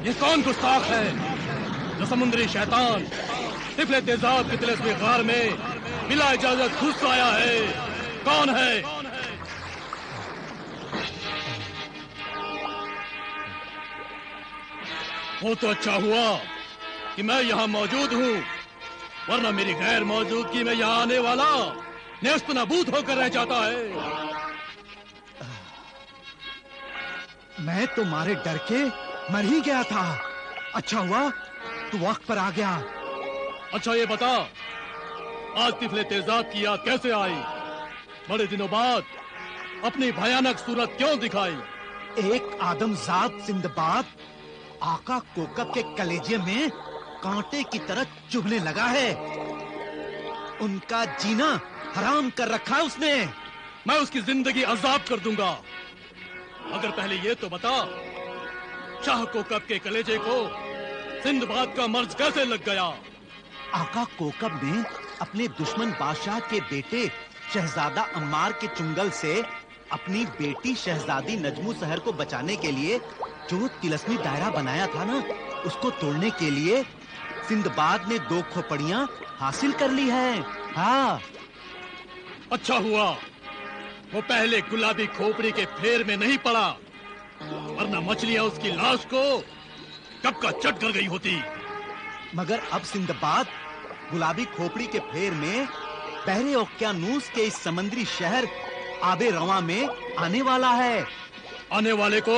ये कौन गुस्ताख है जो समुद्री शैतान तिफले तेजाब के तिलिस्मी गार में बिला इजाजत घुस आया है? कौन है? वो तो अच्छा हुआ कि मैं यहाँ मौजूद हूँ, वरना मेरी गैर मौजूदगी में यहाँ आने वाला नेस्त नाबूद होकर रह जाता है। मैं तुम्हारे डर के मर ही गया था। अच्छा हुआ तू वक्त पर आ गया। अच्छा ये बता, आज तिफले तेजाब की याद कैसे आई? बड़े दिनों बाद अपनी भयानक सूरत क्यों दिखाई? एक आदमजाद सिंदबाद आका कोकब के कलेजे में कांटे की तरह चुभने लगा है। उनका जीना हराम कर रखा उसने। मैं उसकी जिंदगी अजाब कर दूंगा। मगर पहले ये तो बता, शाह कोकब के कलेजे को सिंदबाद का मर्ज कैसे लग गया? आका कोकब ने अपने दुश्मन बादशाह के बेटे शहजादा अम्मार के चुंगल से अपनी बेटी शहजादी नजमू सहर को बचाने के लिए जो तिलस्मी दायरा बनाया था ना, उसको तोड़ने के लिए सिंदबाद ने 2 खोपड़ियां हासिल कर ली हैं। हाँ। अच्छा हुआ वो पहले गुलाबी खोपड़ी के फेर में नहीं पड़ा, वरना मछलियां उसकी लाश को कब का चट कर गई होती। मगर अब सिंदबाद गुलाबी खोपड़ी के फेर में बहरे ओकियानूस के इस समुद्री शहर आबे रवा में आने वाला है। आने वाले को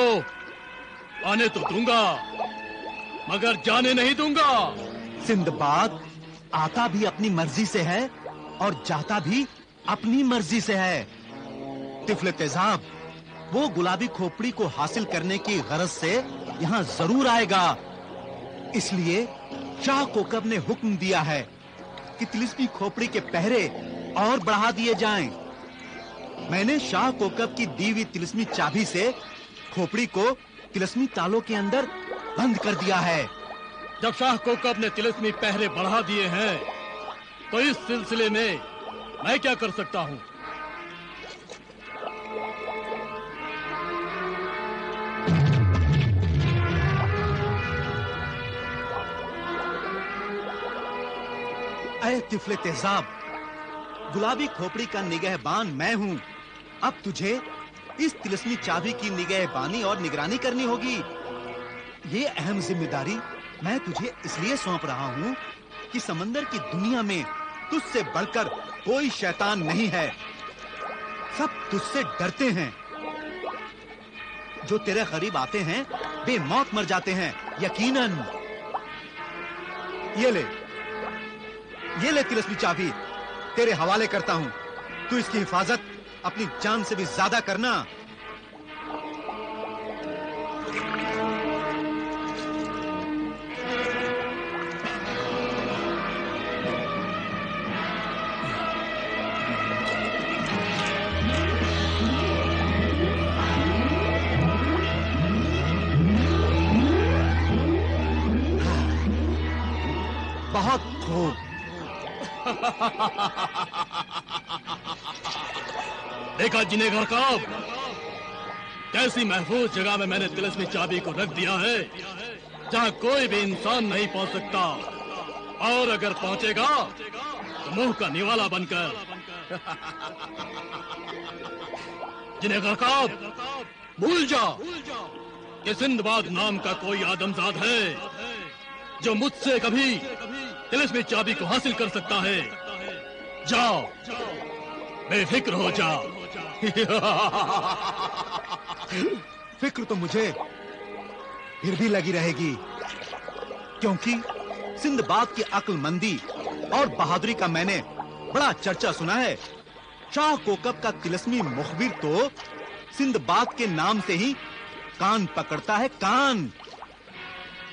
आने तो दूंगा, मगर जाने नहीं दूंगा। सिंदबाद आता भी अपनी मर्जी से है और जाता भी अपनी मर्जी से है। तिफले तेजाब वो गुलाबी खोपड़ी को हासिल करने की गरज से यहाँ जरूर आएगा। इसलिए शाह कोकब ने हुक्म दिया है कि तिलिस्मी खोपड़ी के पहरे और बढ़ा दिए जाएं। मैंने शाह कोकब की दी हुई तिलिस्मी चाबी से खोपड़ी को तिलिस्मी तालों के अंदर बंद कर दिया है। जब शाह कोकब ने तिलिस्मी पहरे बढ़ा दिए हैं, तो इस सिलसिले में मैं क्या कर सकता हूँ? ऐ तिफले तेजाब, गुलाबी खोपड़ी का निगहबान मैं हूँ। अब तुझे इस तिलिस्मी चाबी की निगहबानी और निगरानी करनी होगी। ये अहम जिम्मेदारी मैं तुझे इसलिए सौंप रहा हूँ कि समंदर की दुनिया में तुझसे बढ़कर कोई शैतान नहीं है। सब तुझसे डरते हैं। जो तेरे करीब आते हैं बेमौत मर जाते हैं, यकीनन। ये ले तिलिस्मी चाबी, तेरे हवाले करता हूँ। तू इसकी हिफाजत अपनी जान से भी ज्यादा करना। बहुत खूब। देखा जिनेगर कब कैसी महफूज जगह में मैंने तिलिस्मी चाबी को रख दिया है, जहाँ कोई भी इंसान नहीं पहुंच सकता, और अगर पहुंचेगा तो मुंह का निवाला बनकर। जिनेगर कब भूल जा कि सिंदबाद नाम का कोई आदमजाद है जो मुझसे कभी तिलिस्मी चाबी को हासिल कर सकता है। जाओ, बेफिक्र हो जाओ। फिक्र तो मुझे फिर भी लगी रहेगी, क्योंकि सिंदबाद की अक्लमंदी और बहादुरी का मैंने बड़ा चर्चा सुना है। शाह कोकब का तिलिस्मी मुखबिर तो सिंदबाद के नाम से ही कान पकड़ता है, कान।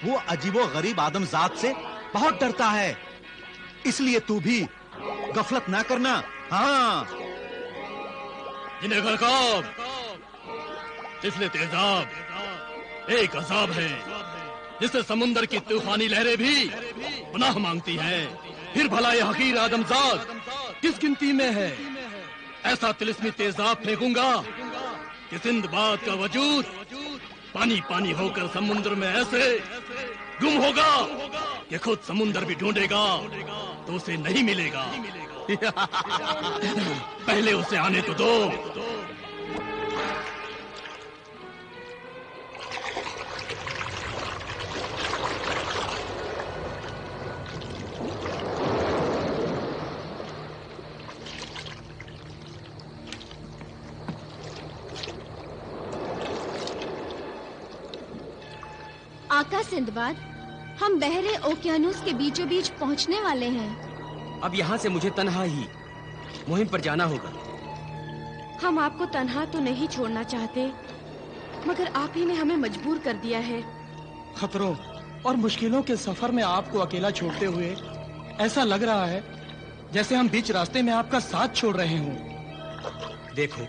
वो अजीबो गरीब आदमजात से बहुत डरता है। इसलिए तू भी गफलत ना करना। हाँ। जिनेगर कब तिफले तेजाब एक अजाब है जिससे समुंदर की तूफानी लहरें भी पनाह मांगती हैं। फिर भला ये हकीर आदमजाद किस गिनती में है? ऐसा तिलिस्मी तेजाब फेंकूंगा कि सिंदबाद का वजूद पानी पानी होकर समुद्र में ऐसे गुम होगा कि खुद समुद्र भी ढूंढेगा तो उसे नहीं मिलेगा। पहले उसे आने तो दो। आका सिंदबाद, हम बहरे ओकियानूस के बीचों बीच पहुंचने वाले हैं। अब यहाँ से मुझे तन्हा ही मुहिम पर जाना होगा। हम आपको तन्हा तो नहीं छोड़ना चाहते, मगर आप ही ने हमें मजबूर कर दिया है। खतरों और मुश्किलों के सफर में आपको अकेला छोड़ते हुए ऐसा लग रहा है जैसे हम बीच रास्ते में आपका साथ छोड़ रहे हों। देखो,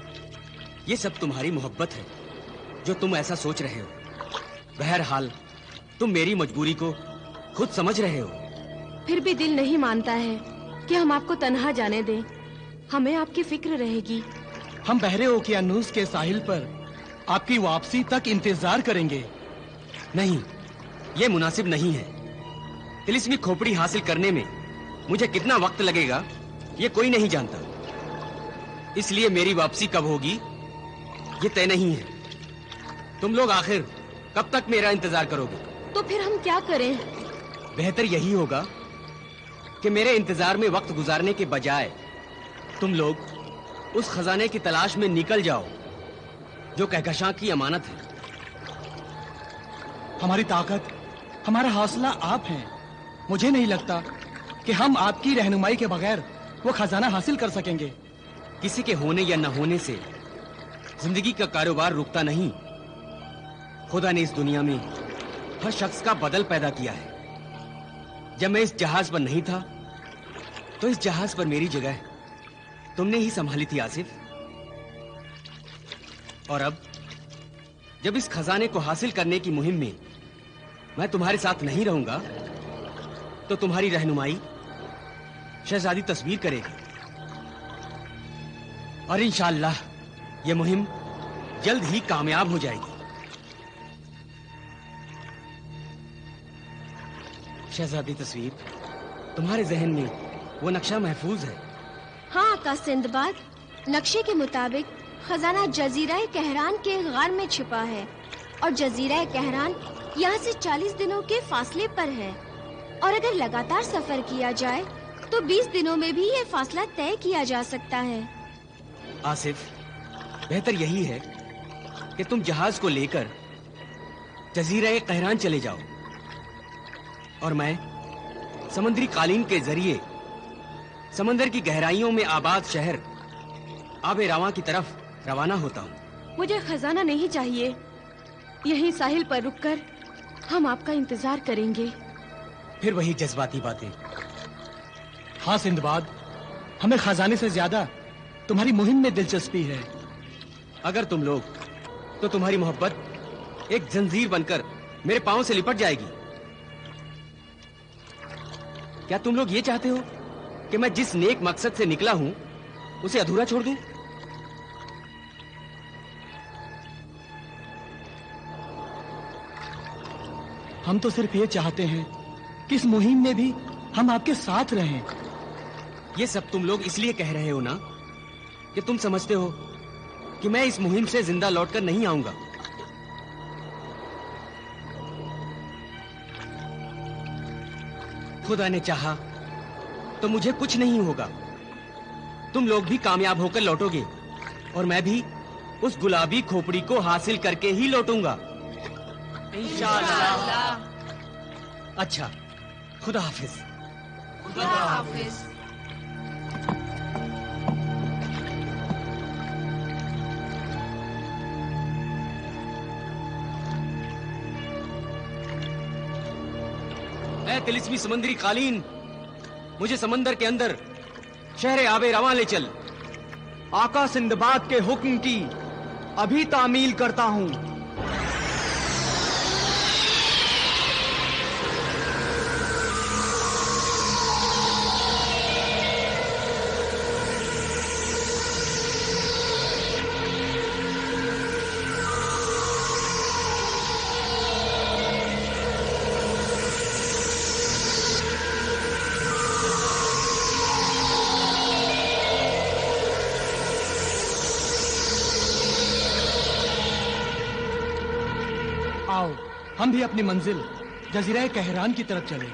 ये सब तुम्हारी मोहब्बत है जो तुम ऐसा सोच रहे हो। बहरहाल तुम मेरी मजबूरी को खुद समझ रहे हो। फिर भी दिल नहीं मानता है कि हम आपको तन्हा जाने दें। हमें आपकी फिक्र रहेगी। हम बहरे ओकियानूस के साहिल पर आपकी वापसी तक इंतजार करेंगे। नहीं, ये मुनासिब नहीं है। तिलिस्मी खोपड़ी हासिल करने में मुझे कितना वक्त लगेगा ये कोई नहीं जानता। इसलिए मेरी वापसी कब होगी ये तय नहीं है। तुम लोग आखिर कब तक मेरा इंतजार करोगे? तो फिर हम क्या करें? बेहतर यही होगा कि मेरे इंतजार में वक्त गुजारने के बजाय तुम लोग उस खजाने की तलाश में निकल जाओ जो कहकशां की अमानत है। हमारी ताकत, हमारा हौसला आप हैं। मुझे नहीं लगता कि हम आपकी रहनुमाई के बगैर वो खजाना हासिल कर सकेंगे। किसी के होने या न होने से जिंदगी का कारोबार रुकता नहीं। खुदा ने इस दुनिया में हर शख्स का बदल पैदा किया है। जब मैं इस जहाज पर नहीं था तो इस जहाज पर मेरी जगह तुमने ही संभाली थी आसिफ। और अब जब इस खजाने को हासिल करने की मुहिम में मैं तुम्हारे साथ नहीं रहूंगा तो तुम्हारी रहनुमाई शहजादी तस्वीर करेगी। और इंशाअल्लाह ये मुहिम जल्द ही कामयाब हो जाएगी। शहजादी तस्वीर, तुम्हारे जहन में वो नक्शा महफूज है? हाँ आका सिंदबाद, नक्शे के मुताबिक खजाना जजीरा कहरान के गार में छिपा है और जजीरा कहरान यहाँ से 40 दिनों के फासले पर है। और अगर लगातार सफर किया जाए तो 20 दिनों में भी ये फासला तय किया जा सकता है। आसिफ, बेहतर यही है कि तुम जहाज को लेकर जजीरा कहरान चले जाओ और मैं समुद्री कालीन के जरिए समंदर की गहराइयों में आबाद शहर आबे रवा की तरफ रवाना होता हूँ। मुझे खजाना नहीं चाहिए। यहीं साहिल पर रुककर हम आपका इंतजार करेंगे। फिर वही जज्बाती बातें। हाँ सिंदबाद, हमें खजाने से ज्यादा तुम्हारी मुहिम में दिलचस्पी है। अगर तुम लोग तो तुम्हारी मोहब्बत एक जंजीर बनकर मेरे पांव से लिपट जाएगी। क्या तुम लोग ये चाहते हो कि मैं जिस नेक मकसद से निकला हूं उसे अधूरा छोड़ दूं? हम तो सिर्फ ये चाहते हैं कि इस मुहिम में भी हम आपके साथ रहें। ये सब तुम लोग इसलिए कह रहे हो ना कि तुम समझते हो कि मैं इस मुहिम से जिंदा लौटकर नहीं आऊंगा। खुदा ने चाहा तो मुझे कुछ नहीं होगा। तुम लोग भी कामयाब होकर लौटोगे और मैं भी उस गुलाबी खोपड़ी को हासिल करके ही लौटूंगा इंशाअल्लाह। अच्छा, खुदा हाफिज। खुदा हाफिज। ऐ तिलिस्मी समंदरी कालीन, मुझे समंदर के अंदर शहर आबे रवा ले चल। आका सिंदबाद के हुक्म की अभी तामील करता हूँ। आओ हम भी अपनी मंजिल जजीरा कहरान की तरफ चलें।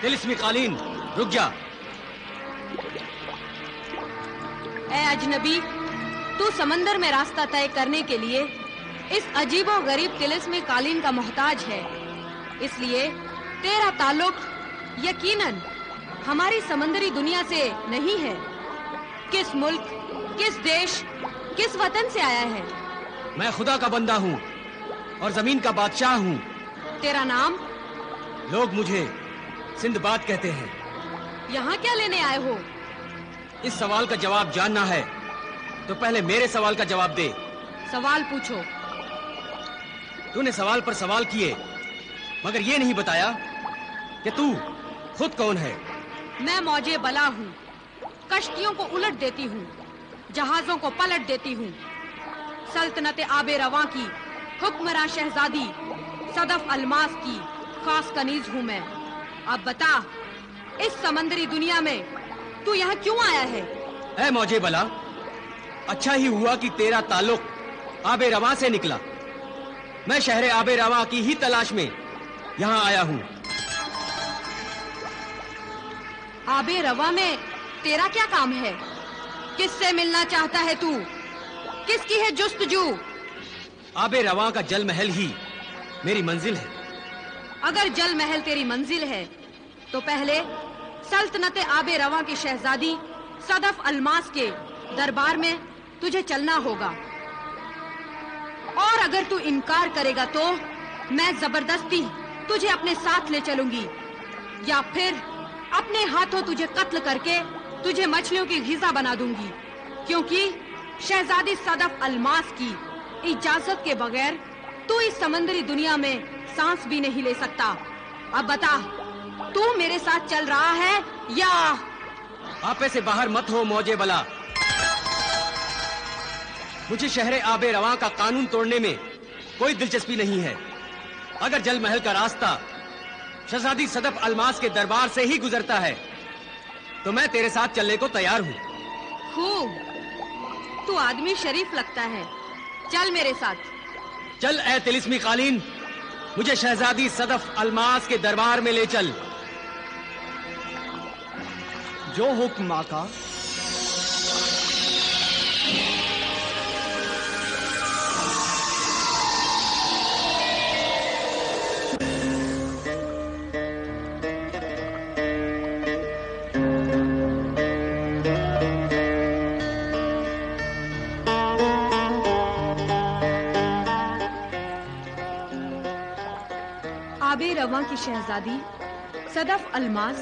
तिलिस्मी कालीन, रुक जा। ए अजनबी, तू समंदर में रास्ता तय करने के लिए इस अजीबो गरीब तिलिस्मी कालीन का मोहताज है, इसलिए तेरा ताल्लुक यकीनन हमारी समंदरी दुनिया से नहीं है। किस मुल्क, किस देश, किस वतन से आया है? मैं खुदा का बंदा हूँ और जमीन का बादशाह हूँ। तेरा नाम? लोग मुझे सिंदबाद कहते हैं। यहाँ क्या लेने आए हो? इस सवाल का जवाब जानना है तो पहले मेरे सवाल का जवाब दे। सवाल पूछो। तूने सवाल पर सवाल किए मगर ये नहीं बताया कि तू खुद कौन है। मैं मौजे बला हूँ, कश्तियों को उलट देती हूँ, जहाजों को पलट देती हूँ। सल्तनत आबे रवां की हुक्मरां शहजादी सदफ अलमास की खास कनीज हूँ मैं। अब बता, इस समंदरी दुनिया में तू यहाँ क्यों आया है? ऐ मौजे बला, अच्छा ही हुआ कि तेरा ताल्लुक आबे रवां से निकला। मैं शहर आबे रवां की ही तलाश में यहाँ आया हूँ। आबे रवां में तेरा क्या काम है? किससे मिलना चाहता है तू? किसकी है जुस्तजू? आबे रवां का जल महल ही मेरी मंजिल है। अगर जल महल तेरी मंजिल है तो पहले सल्तनत आबे रवां की शहजादी सदफ अलमास के दरबार में तुझे चलना होगा, और अगर तू इनकार करेगा तो मैं जबरदस्ती तुझे अपने साथ ले चलूंगी, या फिर अपने हाथों तुझे कत्ल करके तुझे मछलियों की ग़िज़ा बना दूंगी, क्योंकि शहजादी सदफ अलमास की इजाजत के बगैर तू इस समंदरी दुनिया में सांस भी नहीं ले सकता। अब बता, तू मेरे साथ चल रहा है या? आपे से बाहर मत हो मौजे बला। मुझे शहर आबे रवां का कानून तोड़ने में कोई दिलचस्पी नहीं है। अगर जल महल का रास्ता शहजादी सदफ अलमास के दरबार से ही गुजरता है तो मैं तेरे साथ चलने को तैयार हूँ। खूब, तू आदमी शरीफ लगता है। चल मेरे साथ। चल ऐ तिलिस्मी कालीन, मुझे शहजादी सदफ अलमास के दरबार में ले चल। जो हुक्म आका। आबे रवां की शहजादी सदफ अलमास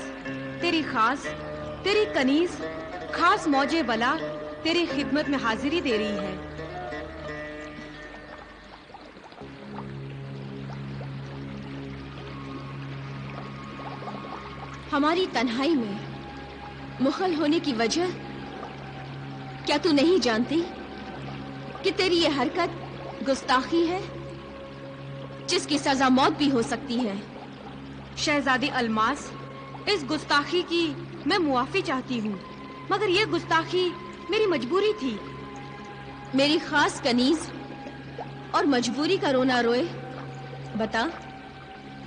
तेरी खास, तेरी कनीज खास मौजे बला तेरी खिदमत में हाजिरी दे रही है। हमारी तन्हाई में मुखल होने की वजह क्या तू नहीं जानती कि तेरी ये हरकत गुस्ताखी है जिसकी सजा मौत भी हो सकती है। शहजादी अलमास, इस गुस्ताखी की मैं मुआफी चाहती हूँ, मगर ये गुस्ताखी मेरी मजबूरी थी। मेरी खास कनीज और मजबूरी का रोना रोए। बता,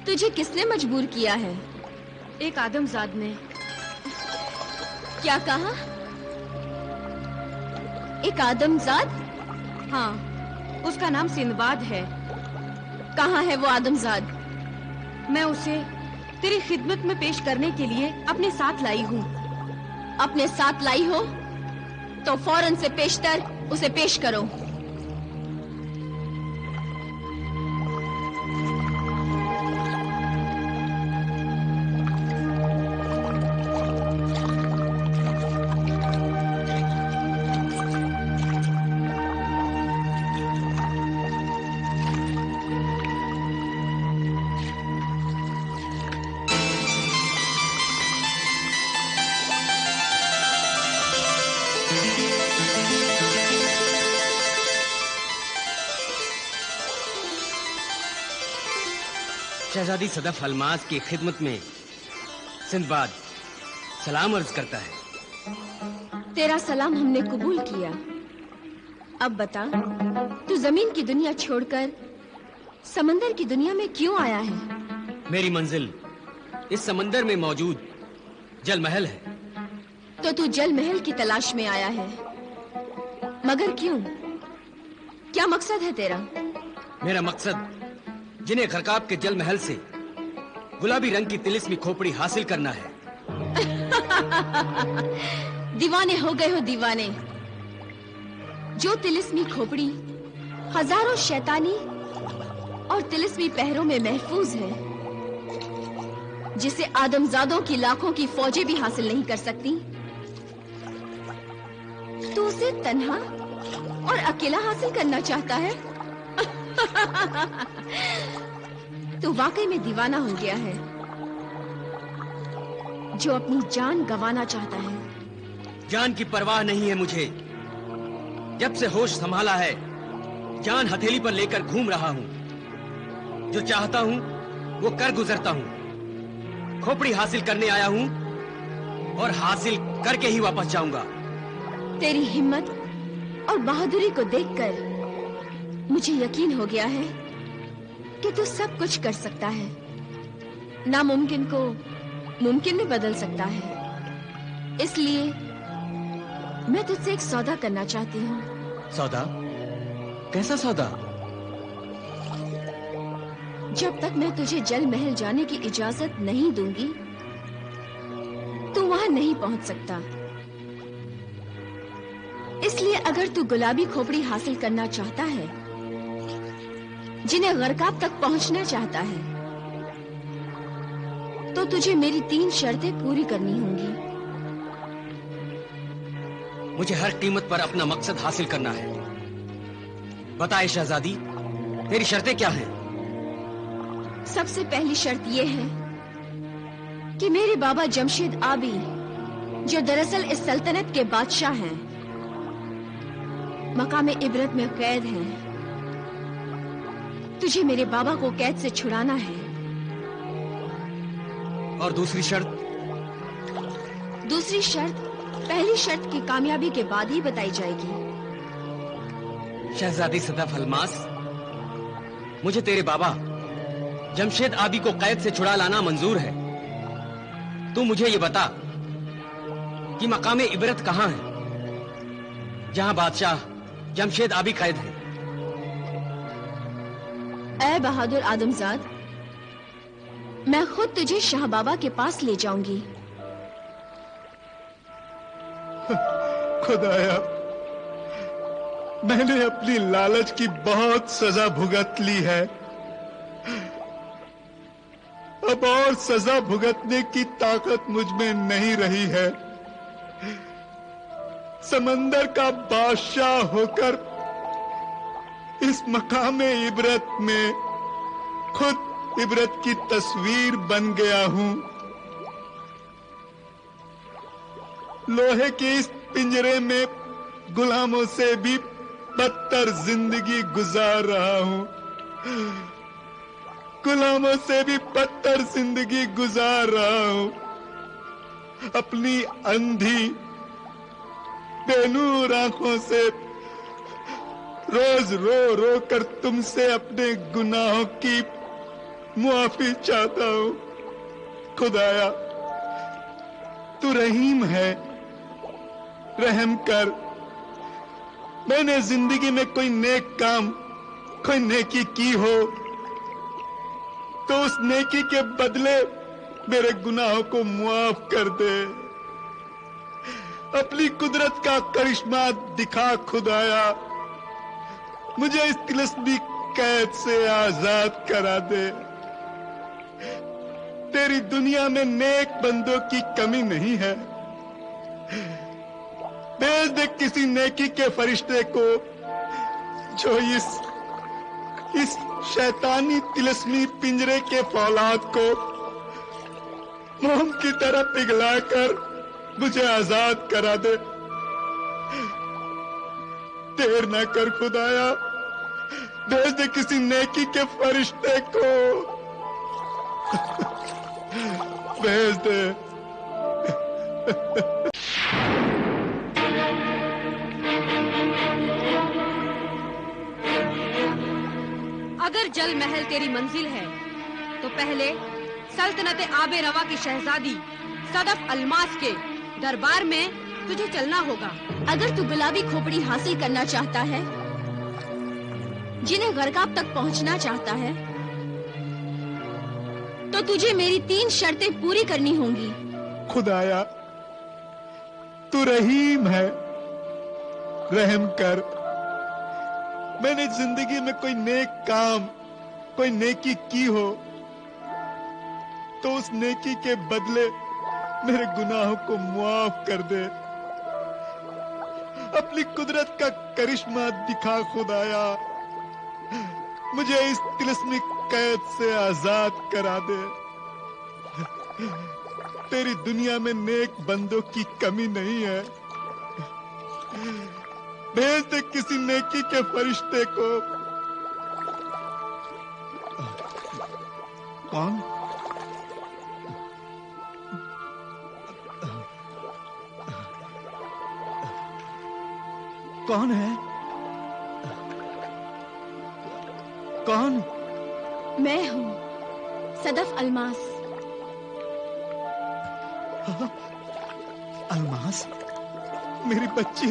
तुझे किसने मजबूर किया है? एक आदमजाद ने। क्या कहा? एक आदमजाद? हाँ, उसका नाम सिंदबाद है। कहाँ है वो आदमजाद? मैं उसे तेरी खिदमत में पेश करने के लिए अपने साथ लाई हूँ। अपने साथ लाई हो तो फौरन से पेशतर उसे पेश करो। शहजादी सदफ अलमास की खिदमत में सिंदबाद सलाम अर्ज करता है। तेरा सलाम हमने कबूल किया। अब बता, तू जमीन की दुनिया छोड़कर समंदर की दुनिया में क्यों आया है? मेरी मंजिल इस समंदर में मौजूद जल महल है। तो तू जल महल की तलाश में आया है, मगर क्यों? क्या मकसद है तेरा? मेरा मकसद जिन्हें गरकाब के जल महल से गुलाबी रंग की तिलिस्मी खोपड़ी हासिल करना है। दीवाने हो गए हो दीवाने। जो तिलिस्मी खोपड़ी हजारों शैतानी और तिलिस्मी पहरों में महफूज है, जिसे आदमजादों की लाखों की फौजें भी हासिल नहीं कर सकती, तो उसे तन्हा और अकेला हासिल करना चाहता है। तू वाकई में दीवाना हो गया है, जो अपनी जान गंवाना चाहता है। जान की परवाह नहीं है मुझे। जब से होश संभाला है, जान हथेली पर लेकर घूम रहा हूँ। जो चाहता हूँ वो कर गुजरता हूँ। खोपड़ी हासिल करने आया हूँ और हासिल करके ही वापस जाऊंगा। तेरी हिम्मत और बहादुरी को देखकर मुझे यकीन हो गया है कि तू सब कुछ कर सकता है। नामुमकिन को मुमकिन में बदल सकता है। इसलिए मैं तुझसे एक सौदा करना चाहती हूँ। सौदा? कैसा सौदा? जब तक मैं तुझे जल महल जाने की इजाजत नहीं दूंगी, तू वहां नहीं पहुंच सकता। इसलिए अगर तू गुलाबी खोपड़ी हासिल करना चाहता है, जिन्हें गरकाब तक पहुंचना चाहता है, तो तुझे मेरी 3 शर्तें पूरी करनी होंगी। मुझे हर कीमत पर अपना मकसद हासिल करना है। बताए शहजादी, तेरी शर्तें क्या हैं? सबसे पहली शर्त यह है कि मेरे बाबा जमशेद आबी, जो दरअसल इस सल्तनत के बादशाह हैं, मकाम इबरत में कैद हैं। तुझे मेरे बाबा को कैद से छुड़ाना है। और दूसरी शर्त? दूसरी शर्त पहली शर्त की कामयाबी के बाद ही बताई जाएगी। शहजादी सदफ अलमास, मुझे तेरे बाबा जमशेद आबी को कैद से छुड़ा लाना मंजूर है। तू मुझे ये बता कि मकाम इबरत कहाँ है, जहां बादशाह जमशेद आबी कैद है। ऐ बहादुर आदमजाद, मैं खुद तुझे शाह बाबा के पास ले जाऊंगी। खुदाया, मैंने अपनी लालच की बहुत सजा भुगत ली है। अब और सजा भुगतने की ताकत मुझ में नहीं रही है। समंदर का बादशाह होकर इस मकाम इबरत में खुद इबरत की तस्वीर बन गया हूं। लोहे के इस पिंजरे में गुलामों से भी बदतर जिंदगी गुजार रहा हूं। गुलामों से भी बदतर जिंदगी गुजार रहा हूं। अपनी अंधी बेनूर आंखों से रोज रो रो कर तुमसे अपने गुनाहों की मुआफी चाहता हूं। खुदाया, तू रहीम है, रहम कर। मैंने जिंदगी में कोई नेक काम, कोई नेकी की हो तो उस नेकी के बदले मेरे गुनाहों को मुआफ कर दे। अपनी कुदरत का करिश्मा दिखा खुदाया। मुझे इस तिलिस्मी कैद से आजाद करा दे। तेरी दुनिया में नेक बंदों की कमी नहीं है। भेज दे किसी नेकी के फरिश्ते को जो इस शैतानी तिलिस्मी पिंजरे के फौलाद को मोम की तरह पिघलाकर मुझे आजाद करा दे। देर ना कर खुदाया, भेज दे किसी नेकी के फरिश्ते को। भेज दे। अगर जल महल तेरी मंजिल है तो पहले सल्तनत आबे रवा की शहजादी सदफ अलमास के दरबार में तुझे चलना होगा। अगर तू गुलाबी खोपड़ी हासिल करना चाहता है, जिन्हें गरकाब तक पहुंचना चाहता है, तो तुझे मेरी 3 शर्तें पूरी करनी होंगी। खुदाया, तू रहीम है, रहम कर। मैंने जिंदगी में कोई नेक काम, कोई नेकी की हो तो उस नेकी के बदले मेरे गुनाहों को मुआफ कर दे। अपनी कुदरत का करिश्मा दिखा खुदाया, मुझे इस तिलिस्मी कैद से आजाद करा दे। तेरी दुनिया में नेक बंदों की कमी नहीं है। भेज दे किसी नेकी के फरिश्ते को। कौन? कौन है? कौन? मैं हूँ सदफ अलमास। अलमास, मेरी बच्ची,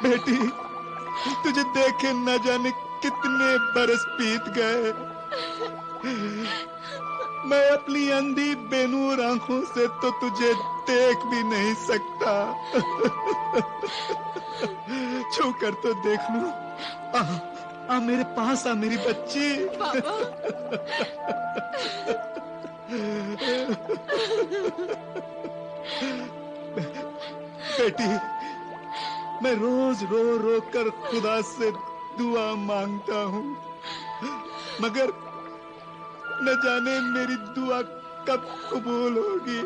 बेटी, तुझे देखे न जाने कितने बरस बीत गए। मैं अपनी अंधी बेनूर आंखों से तो तुझे देख भी नहीं सकता। छू कर तो देख लूं। आ मेरे पास आ मेरी बच्ची। बेटी, मैं रोज रो रो कर खुदा से दुआ मांगता हूँ, मगर न जाने मेरी दुआ कब कबूल होगी,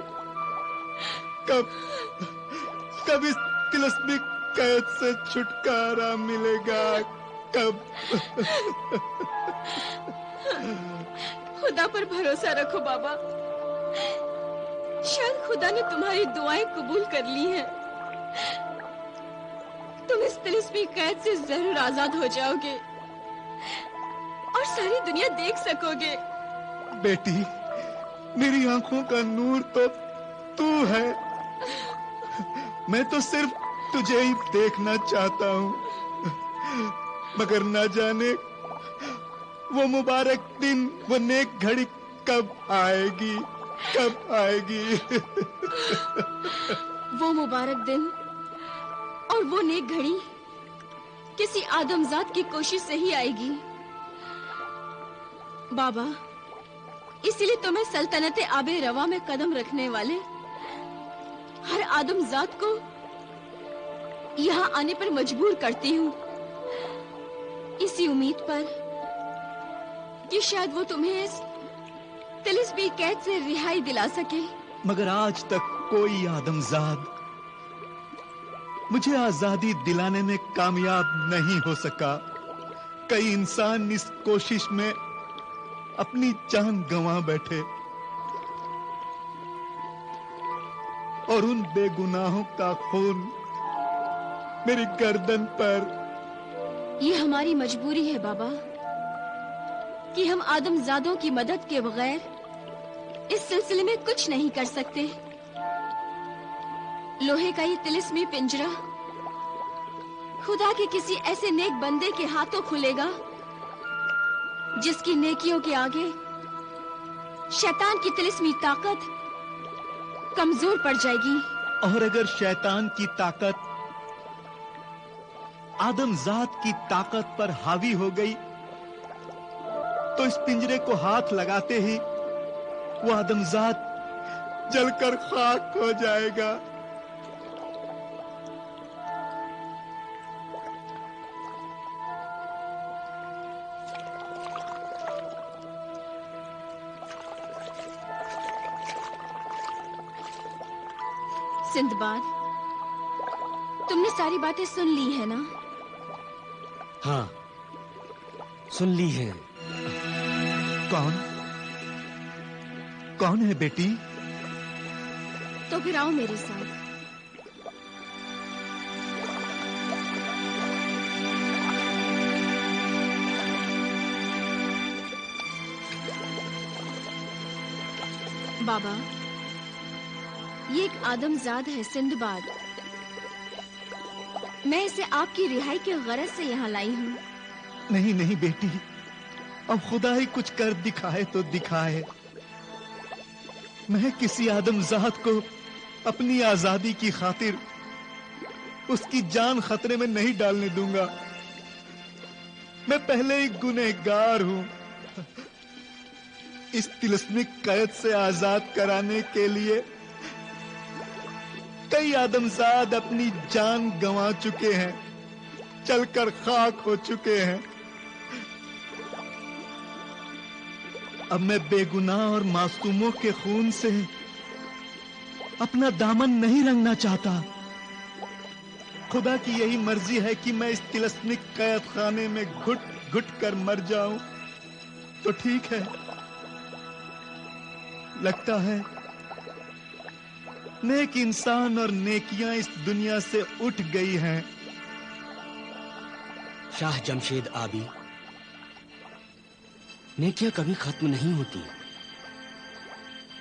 कब इस तिलिस्मी कैद से छुटकारा मिलेगा, कब? खुदा पर भरोसा रखो बाबा, शायद खुदा ने तुम्हारी दुआएं कबूल कर ली हैं। तुम इस तिलिस्मी कैद से जरूर आजाद हो जाओगे और सारी दुनिया देख सकोगे। बेटी, मेरी आंखों का नूर तो तू है। मैं तो सिर्फ तुझे ही देखना चाहता हूँ, मगर न जाने वो मुबारक दिन, वो नेक घड़ी कब आएगी, कब आएगी? वो मुबारक दिन और वो नेक घड़ी किसी आदमजात की कोशिश से ही आएगी बाबा। इसीलिए तो मैं सल्तनत आबे रवा में कदम रखने वाले हर आदमजात को यहाँ आने पर मजबूर करती हूँ, इसी उम्मीद पर कि शायद वो तुम्हें इस तिलिस्मी कैद से रिहाई दिला सके। मगर आज तक कोई आदमजाद मुझे आजादी दिलाने में कामयाब नहीं हो सका। कई इंसान इस कोशिश में अपनी जान गंवा बैठे और उन बेगुनाहों का खून मेरी गर्दन पर। ये हमारी मजबूरी है बाबा कि हम आदमजादों की मदद के बगैर इस सिलसिले में कुछ नहीं कर सकते। लोहे का ये तिलिस्मी पिंजरा खुदा के किसी ऐसे नेक बंदे के हाथों खुलेगा जिसकी नेकियों के आगे शैतान की तिलिस्मी ताकत कमजोर पड़ जाएगी। और अगर शैतान की ताकत आदमजात की ताकत पर हावी हो गई तो इस पिंजरे को हाथ लगाते ही वो आदमजात जलकर खाक हो जाएगा। सिंदबाद, तुमने सारी बातें सुन ली है ना? हाँ, सुन ली है। कौन है बेटी? तो फिर आओ मेरे साथ। बाबा, ये एक आदमजाद है, सिंदबाद। मैं इसे आपकी रिहाई के गरज से यहाँ लाई हूँ। नहीं नहीं बेटी, अब खुदा ही कुछ कर दिखाए तो दिखाए। मैं किसी आदमजाद को अपनी आजादी की खातिर उसकी जान खतरे में नहीं डालने दूंगा। मैं पहले ही गुनहगार हूं। इस तिलस्मिक कैद से आजाद कराने के लिए कई आदमजाद अपनी जान गंवा चुके हैं, चलकर खाक हो चुके हैं। अब मैं बेगुनाह और मासूमों के खून से अपना दामन नहीं रंगना चाहता। खुदा की यही मर्जी है कि मैं इस तिलस्मिक कैद खाने में घुट घुट कर मर जाऊं तो ठीक है। लगता है नेक इंसान और नेकियां इस दुनिया से उठ गई हैं। शाह जमशेद आबी, नेकियां कभी खत्म नहीं होती,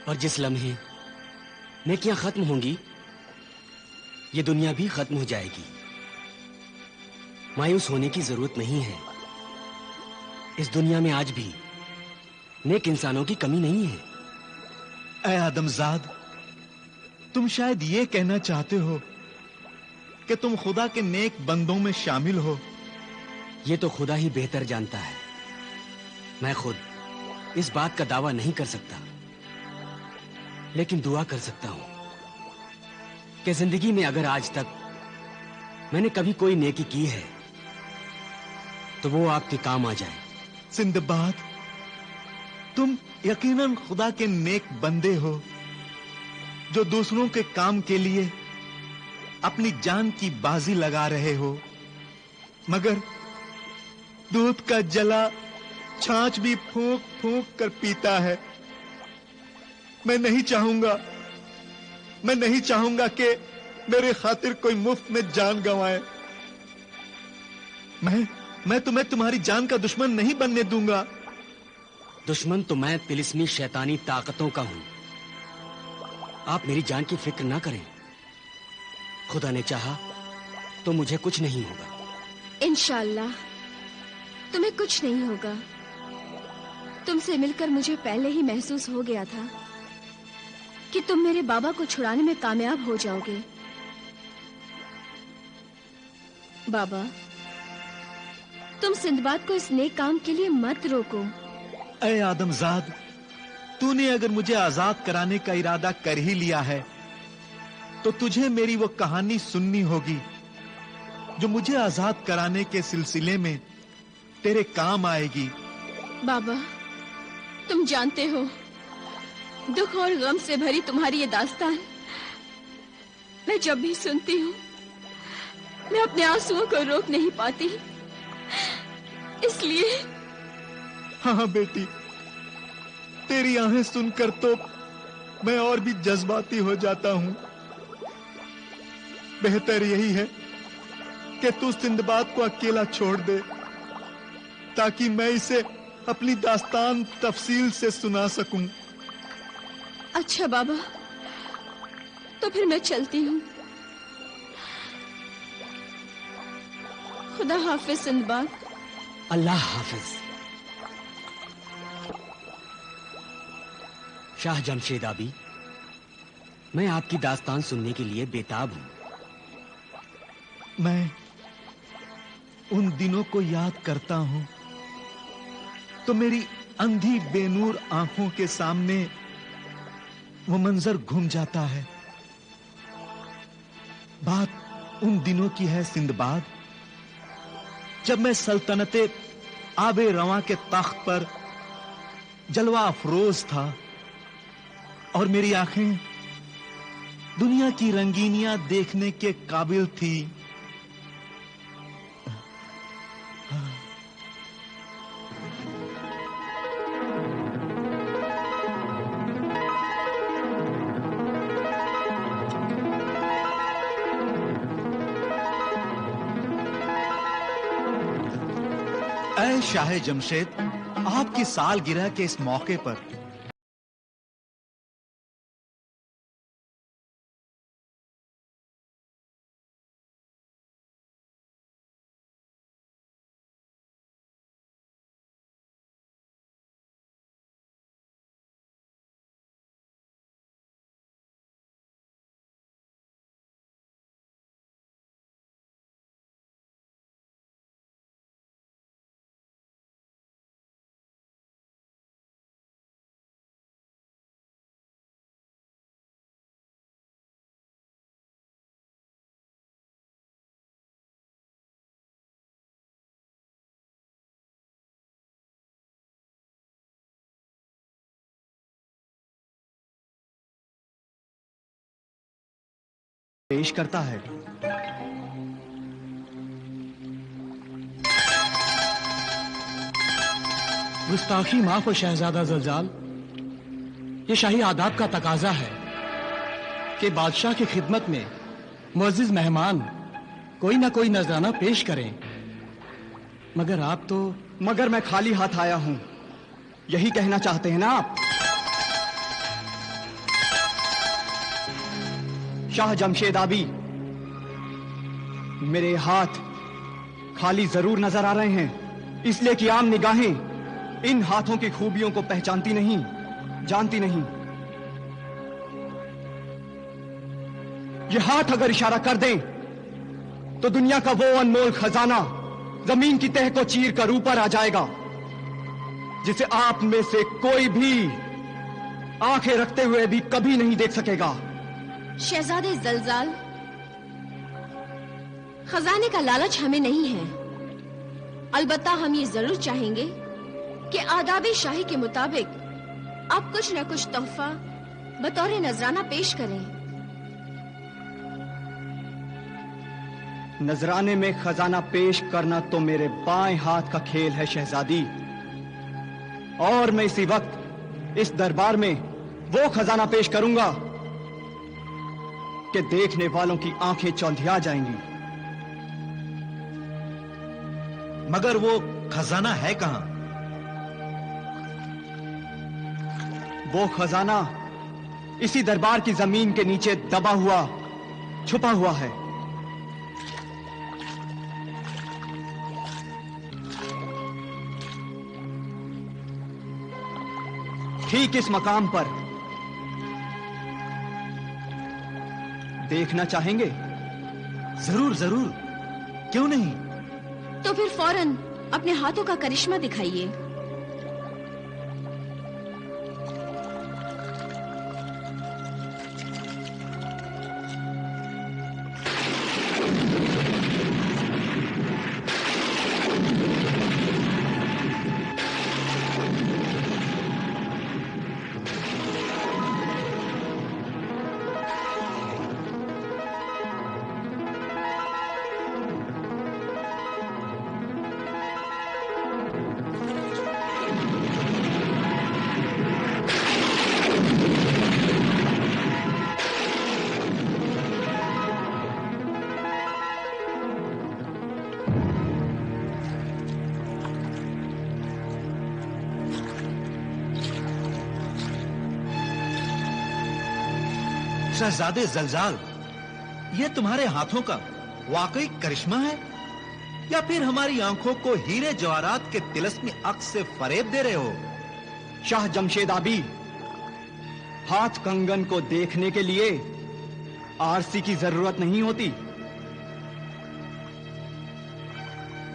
और जिस लम्हे नेकियां खत्म होंगी, ये दुनिया भी खत्म हो जाएगी। मायूस होने की जरूरत नहीं है। इस दुनिया में आज भी नेक इंसानों की कमी नहीं है। ऐ आदमजाद, तुम शायद ये कहना चाहते हो कि तुम खुदा के नेक बंदों में शामिल हो। ये तो खुदा ही बेहतर जानता है। मैं खुद इस बात का दावा नहीं कर सकता, लेकिन दुआ कर सकता हूं कि जिंदगी में अगर आज तक मैंने कभी कोई नेकी की है तो वो आपके काम आ जाए। सिंदबाद, तुम यकीनन खुदा के नेक बंदे हो जो दूसरों के काम के लिए अपनी जान की बाजी लगा रहे हो, मगर दूध का जला छाछ भी फूंक फूंक कर पीता है। मैं नहीं चाहूंगा कि मेरे खातिर कोई मुफ्त में जान गंवाए। मैं तुम्हें तुम्हारी जान का दुश्मन नहीं बनने दूंगा। दुश्मन तो मैं तिलिस्मी शैतानी ताकतों का हूं। आप मेरी जान की फिक्र ना करें। खुदा ने चाहा तो मुझे कुछ नहीं होगा। इंशाअल्लाह तुम्हें कुछ नहीं होगा। तुमसे मिलकर मुझे पहले ही महसूस हो गया था कि तुम मेरे बाबा को छुड़ाने में कामयाब हो जाओगे। बाबा, तुम सिंदबाद को इस नेक काम के लिए मत रोको। ऐ आदमजाद, तूने अगर मुझे आजाद कराने का इरादा कर ही लिया है तो तुझे मेरी वो कहानी सुननी होगी जो मुझे आजाद कराने के सिलसिले में तेरे काम आएगी। बाबा, तुम जानते हो दुख और गम से भरी तुम्हारी ये दास्तान मैं जब भी सुनती हूँ मैं अपने आंसुओं को रोक नहीं पाती। इसलिए हाँ बेटी, तेरी आहें सुनकर तो मैं और भी जज्बाती हो जाता हूँ। बेहतर यही है कि तू सिंदबाद को अकेला छोड़ दे ताकि मैं इसे अपनी दास्तान तफसील से सुना सकूं। अच्छा बाबा, तो फिर मैं चलती हूँ। खुदा हाफिज सिंदबाद। अल्लाह हाफिज। शाह जमशेद आबी, मैं आपकी दास्तान सुनने के लिए बेताब हूं। मैं उन दिनों को याद करता हूं तो मेरी अंधी बेनूर आंखों के सामने वो मंजर घूम जाता है। बात उन दिनों की है सिंदबाद, जब मैं सल्तनते आबे रवां के तख्त पर जलवा अफरोज था और मेरी आंखें दुनिया की रंगीनियां देखने के काबिल थी। ऐ शाह जमशेद, आपकी सालगिरह के इस मौके पर पेश करता है। गुस्ताखी माफ शहजादा जलजाल, ये शाही आदाब का तकाजा है कि बादशाह की खिदमत में मुअज्जिज मेहमान कोई ना कोई नजराना पेश करें। मगर आप तो मगर मैं खाली हाथ आया हूं, यही कहना चाहते हैं ना आप? शाह जमशेद आबी, मेरे हाथ खाली जरूर नजर आ रहे हैं, इसलिए कि आम निगाहें इन हाथों की खूबियों को पहचानती नहीं, जानती नहीं। ये हाथ अगर इशारा कर दें तो दुनिया का वो अनमोल खजाना जमीन की तह को चीर कर ऊपर आ जाएगा, जिसे आप में से कोई भी आंखें रखते हुए भी कभी नहीं देख सकेगा। शहजादे जलजाल, खजाने का लालच हमें नहीं है। अलबत्ता हम ये जरूर चाहेंगे कि आदाबे शाही के मुताबिक आप कुछ न कुछ तोहफा बतौर नजराना पेश करें। नजराने में खजाना पेश करना तो मेरे बाएं हाथ का खेल है शहजादी, और मैं इसी वक्त इस दरबार में वो खजाना पेश करूंगा कि देखने वालों की आंखें चौंधिया जाएंगी। मगर वो खजाना है कहां? वो खजाना इसी दरबार की जमीन के नीचे दबा हुआ, छुपा हुआ है। ठीक इस मकाम पर। देखना चाहेंगे? जरूर जरूर, क्यों नहीं। तो फिर फौरन अपने हाथों का करिश्मा दिखाइए। शहजादे जलजाल, ये तुम्हारे हाथों का वाकई करिश्मा है या फिर हमारी आंखों को हीरे जवाहरात के तिलस्मी अक्स से फरेब दे रहे हो? शाह जमशेद आबी, हाथ कंगन को देखने के लिए आरसी की जरूरत नहीं होती।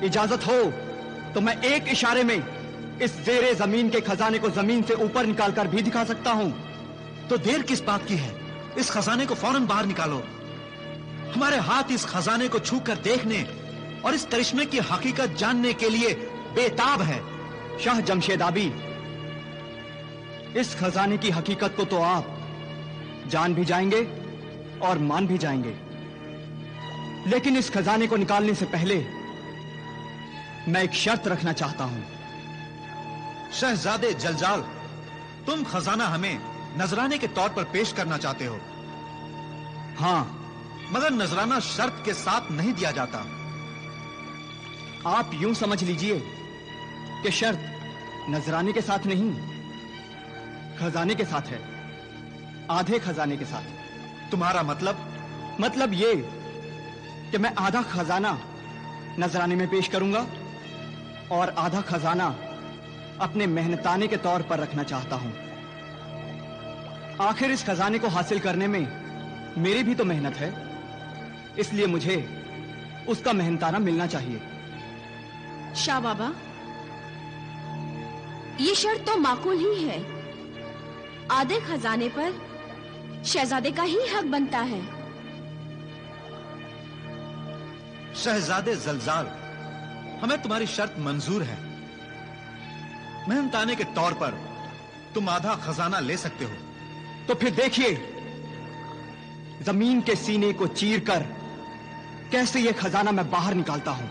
इजाजत हो तो मैं एक इशारे में इस जेरे जमीन के खजाने को जमीन से ऊपर निकालकर भी दिखा सकता हूं। तो देर किस बात की है? इस खजाने को फौरन बाहर निकालो। हमारे हाथ इस खजाने को छूकर देखने और इस करिश्मे की हकीकत जानने के लिए बेताब है। शाह जमशेद आबी, इस खजाने की हकीकत को तो आप जान भी जाएंगे और मान भी जाएंगे, लेकिन इस खजाने को निकालने से पहले मैं एक शर्त रखना चाहता हूं। शहजादे जलजाल, तुम खजाना हमें नजराने के तौर पर पेश करना चाहते हो। हां, मगर नजराना शर्त के साथ नहीं दिया जाता। आप यूं समझ लीजिए कि शर्त नजराने के साथ नहीं, खजाने के साथ है, आधे खजाने के साथ। तुम्हारा मतलब? मतलब ये कि मैं आधा खजाना नजराने में पेश करूंगा और आधा खजाना अपने मेहनताने के तौर पर रखना चाहता हूं। आखिर इस खजाने को हासिल करने में मेरी भी तो मेहनत है, इसलिए मुझे उसका मेहनताना मिलना चाहिए। शाह बाबा, ये शर्त तो माकूल ही है। आधे खजाने पर शहजादे का ही हक बनता है। शहजादे जलजाल, हमें तुम्हारी शर्त मंजूर है। मेहनताने के तौर पर तुम आधा खजाना ले सकते हो। तो फिर देखिए जमीन के सीने को चीरकर कैसे ये खजाना मैं बाहर निकालता हूं।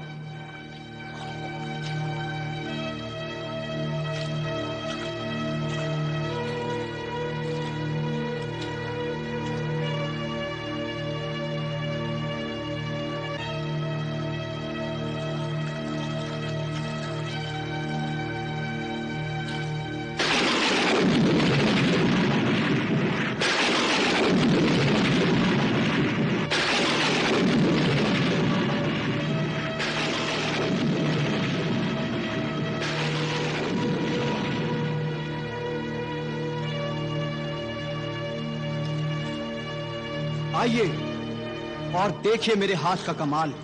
आइए और देखिए मेरे हाथ का कमाल।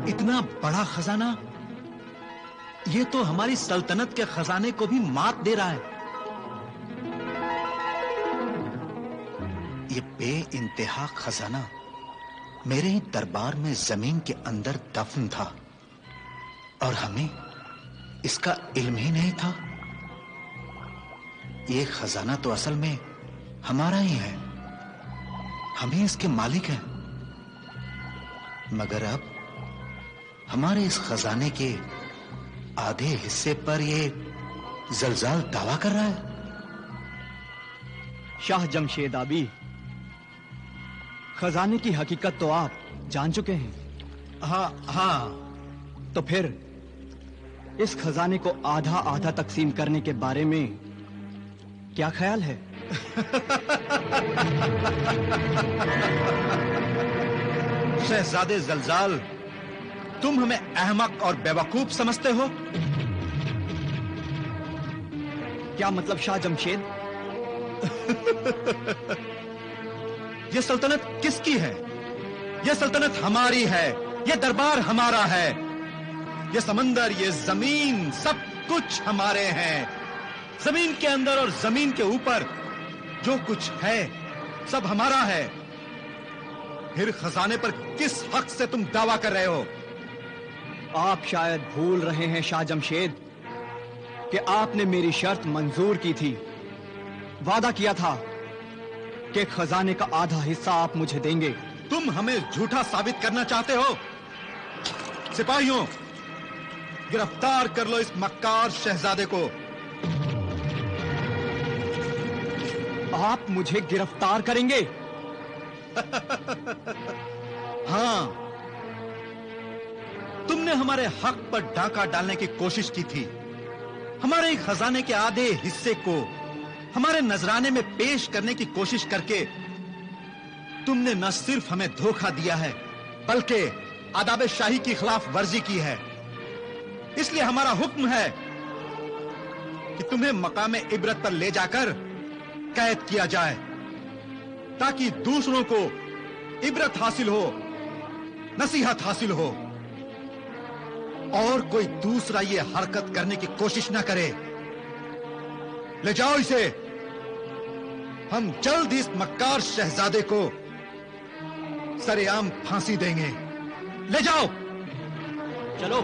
इतना बड़ा खजाना, ये तो हमारी सल्तनत के खजाने को भी मात दे रहा है। ये बेइंतहा खजाना मेरे ही दरबार में जमीन के अंदर दफन था और हमें इसका इल्म ही नहीं था। ये खजाना तो असल में हमारा ही है, हम ही इसके मालिक हैं। मगर अब हमारे इस खजाने के आधे हिस्से पर ये जलजाल दावा कर रहा है। शाह जमशेद आबी, खजाने की हकीकत तो आप जान चुके हैं। हाँ। तो फिर इस खजाने को आधा आधा तकसीम करने के बारे में क्या ख्याल है? शहजादे जलजाल, तुम हमें अहमक और बेवकूफ समझते हो? क्या मतलब शाह जमशेद? ये सल्तनत किसकी है? ये सल्तनत हमारी है, ये दरबार हमारा है, ये समंदर, ये जमीन, सब कुछ हमारे हैं। जमीन के अंदर और जमीन के ऊपर जो कुछ है सब हमारा है। फिर खजाने पर किस हक से तुम दावा कर रहे हो? आप शायद भूल रहे हैं शाह जमशेद कि आपने मेरी शर्त मंजूर की थी। वादा किया था कि खजाने का आधा हिस्सा आप मुझे देंगे। तुम हमें झूठा साबित करना चाहते हो? सिपाहियों, गिरफ्तार कर लो इस मक्कार शहजादे को। आप मुझे गिरफ्तार करेंगे? हाँ, तुमने हमारे हक पर डाका डालने की कोशिश की थी। हमारे खजाने के आधे हिस्से को हमारे नजराने में पेश करने की कोशिश करके तुमने न सिर्फ हमें धोखा दिया है, बल्कि आदाब शाही की खिलाफ वर्जी की है। इसलिए हमारा हुक्म है कि तुम्हें मकाम इबरत पर ले जाकर कैद किया जाए, ताकि दूसरों को इबरत हासिल हो, नसीहत हासिल हो, और कोई दूसरा ये हरकत करने की कोशिश ना करे। ले जाओ इसे। हम जल्द इस मक्कार शहजादे को सरेआम फांसी देंगे। ले जाओ। चलो।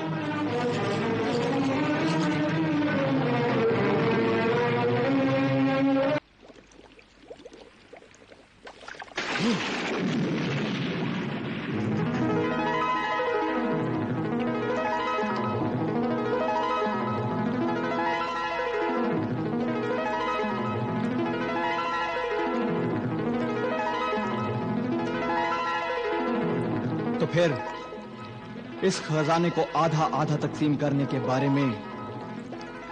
तो फिर इस खजाने को आधा आधा तकसीम करने के बारे में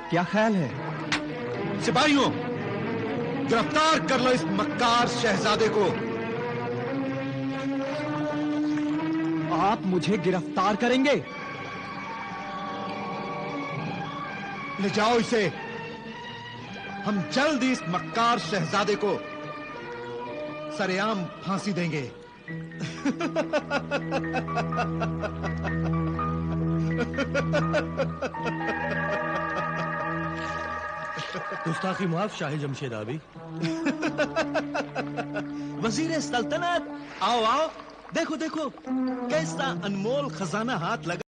क्या ख्याल है? सिपाहियों, गिरफ्तार कर लो इस मक्कार शहजादे को। आप मुझे गिरफ्तार करेंगे? ले जाओ इसे। हम जल्द ही इस मक्कार शहजादे को सरेआम फांसी देंगे। गुस्ताखी माफ शाही जमशेद आबी। वजीर सल्तनत, आओ आओ, देखो देखो कैसा अनमोल खजाना हाथ लगा।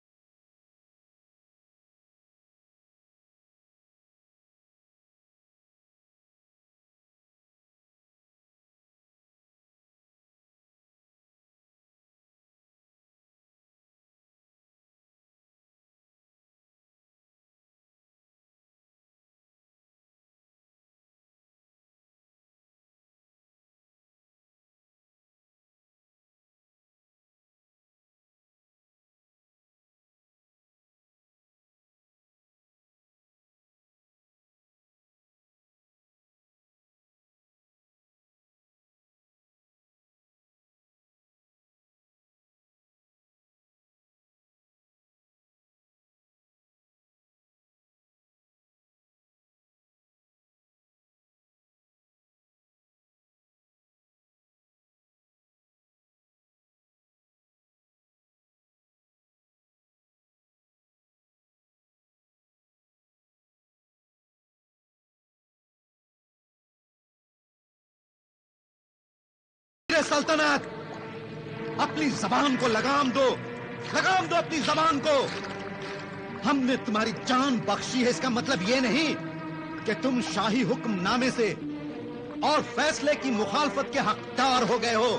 सल्तनत, अपनी जबान को लगाम दो, लगाम दो अपनी जबान को। हमने तुम्हारी जान बख्शी है, इसका मतलब यह नहीं कि तुम शाही हुक्मनामे से और फैसले की मुखालफत के हकदार हो गए हो।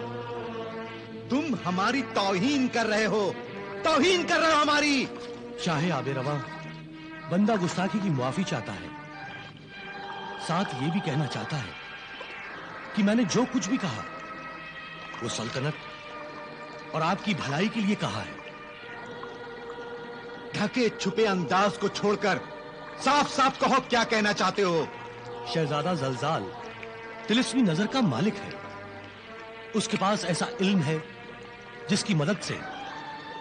तुम हमारी तौहीन कर रहे हो, तौहीन कर रहे हो हमारी। शाहे आबे रवा बंदा गुस्ताखी की मुआफी चाहता है, साथ ये भी कहना चाहता है कि मैंने जो कुछ भी कहा वो सल्तनत और आपकी भलाई के लिए कहा है। ढके छुपे अंदाज को छोड़कर साफ साफ कहो क्या कहना चाहते हो। शहजादा जलजाल तिलिस्मी नजर का मालिक है। उसके पास ऐसा इल्म है जिसकी मदद से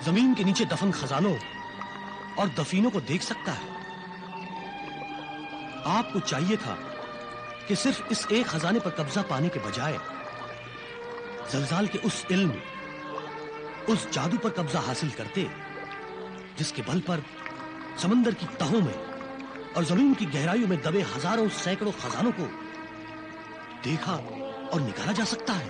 जमीन के नीचे दफन खजानों और दफीनों को देख सकता है। आपको चाहिए था कि सिर्फ इस एक खजाने पर कब्जा पाने के बजाय जलजाल के उस इल्म, उस जादू पर कब्जा हासिल करते जिसके बल पर समंदर की तहों में और जमीन की गहराइयों में दबे हजारों सैकड़ों खजानों को देखा और निकाला जा सकता है।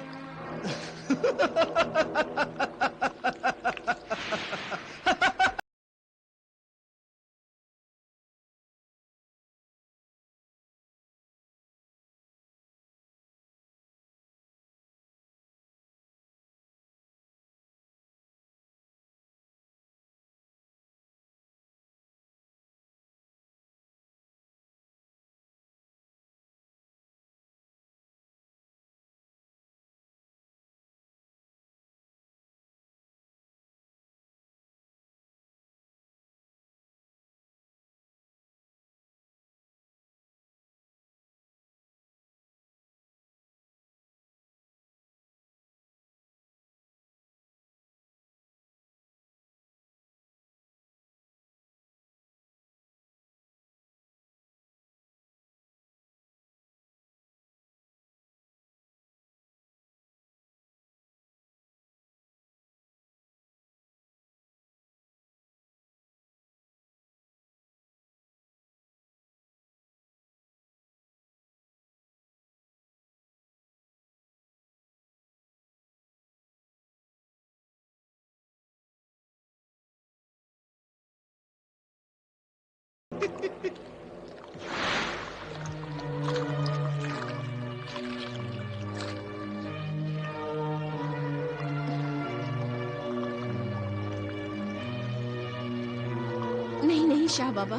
नहीं शाह बाबा,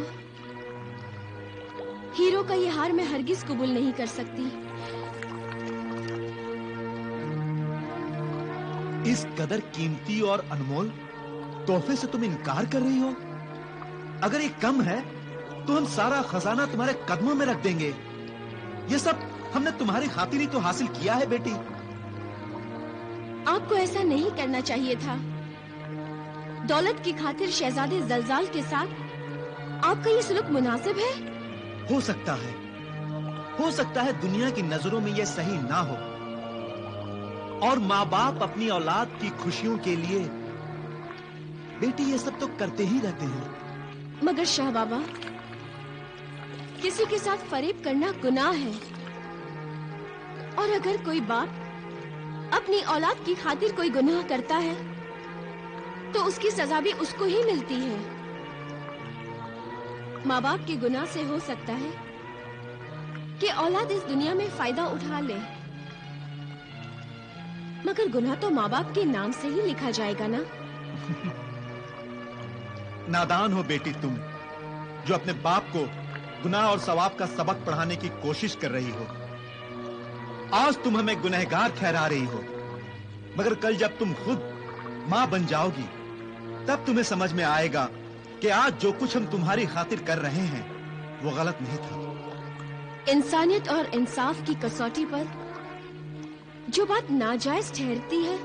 हीरो का ये हार मैं हरगिज कबूल नहीं कर सकती। इस कदर कीमती और अनमोल तोहफे से तुम इनकार कर रही हो? अगर ये कम है तो हम सारा खजाना तुम्हारे कदमों में रख देंगे। ये सब हमने तुम्हारी खातिर ही तो हासिल किया है बेटी। आपको ऐसा नहीं करना चाहिए था। दौलत की खातिर शहजादे जलजाल के साथ आपका ये सलूक मुनासिब है? हो सकता है दुनिया की नजरों में यह सही ना हो, और माँ बाप अपनी औलाद की खुशियों के लिए बेटी ये सब तो करते ही रहते हैं। मगर शाह बाबा, किसी के साथ फरेब करना गुनाह है, और अगर कोई बाप अपनी औलाद की खातिर कोई गुनाह करता है तो उसकी सजा भी उसको ही मिलती है। माँ बाप के गुनाह से हो सकता है कि औलाद इस दुनिया में फायदा उठा ले, मगर गुनाह तो माँ बाप के नाम से ही लिखा जाएगा ना। नादान हो बेटी तुम, जो अपने बाप को गुनाह और सवाब का सबक पढ़ाने की कोशिश कर रही हो। आज तुम हमें गुनहगार ठहरा रही हो, मगर कल जब तुम खुद माँ बन जाओगी तब तुम्हें समझ में आएगा कि आज जो कुछ हम तुम्हारी खातिर कर रहे हैं वो गलत नहीं था। इंसानियत और इंसाफ की कसौटी पर जो बात नाजायज ठहरती है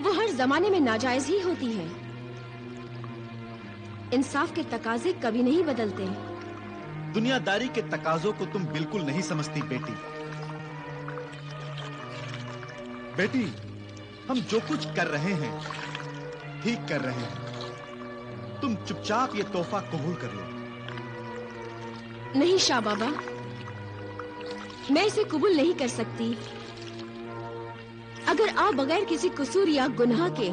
वो हर जमाने में नाजायज ही होती है। इंसाफ के तकाजे कभी नहीं बदलते। दुनियादारी के तकाजों को तुम बिल्कुल नहीं समझती बेटी। बेटी, हम जो कुछ कर रहे हैं ठीक कर रहे हैं। तुम चुपचाप ये तोहफा कबूल कर लो। नहीं शाह बाबा, मैं इसे कबूल नहीं कर सकती। अगर आप बगैर किसी कसूर या गुनाह के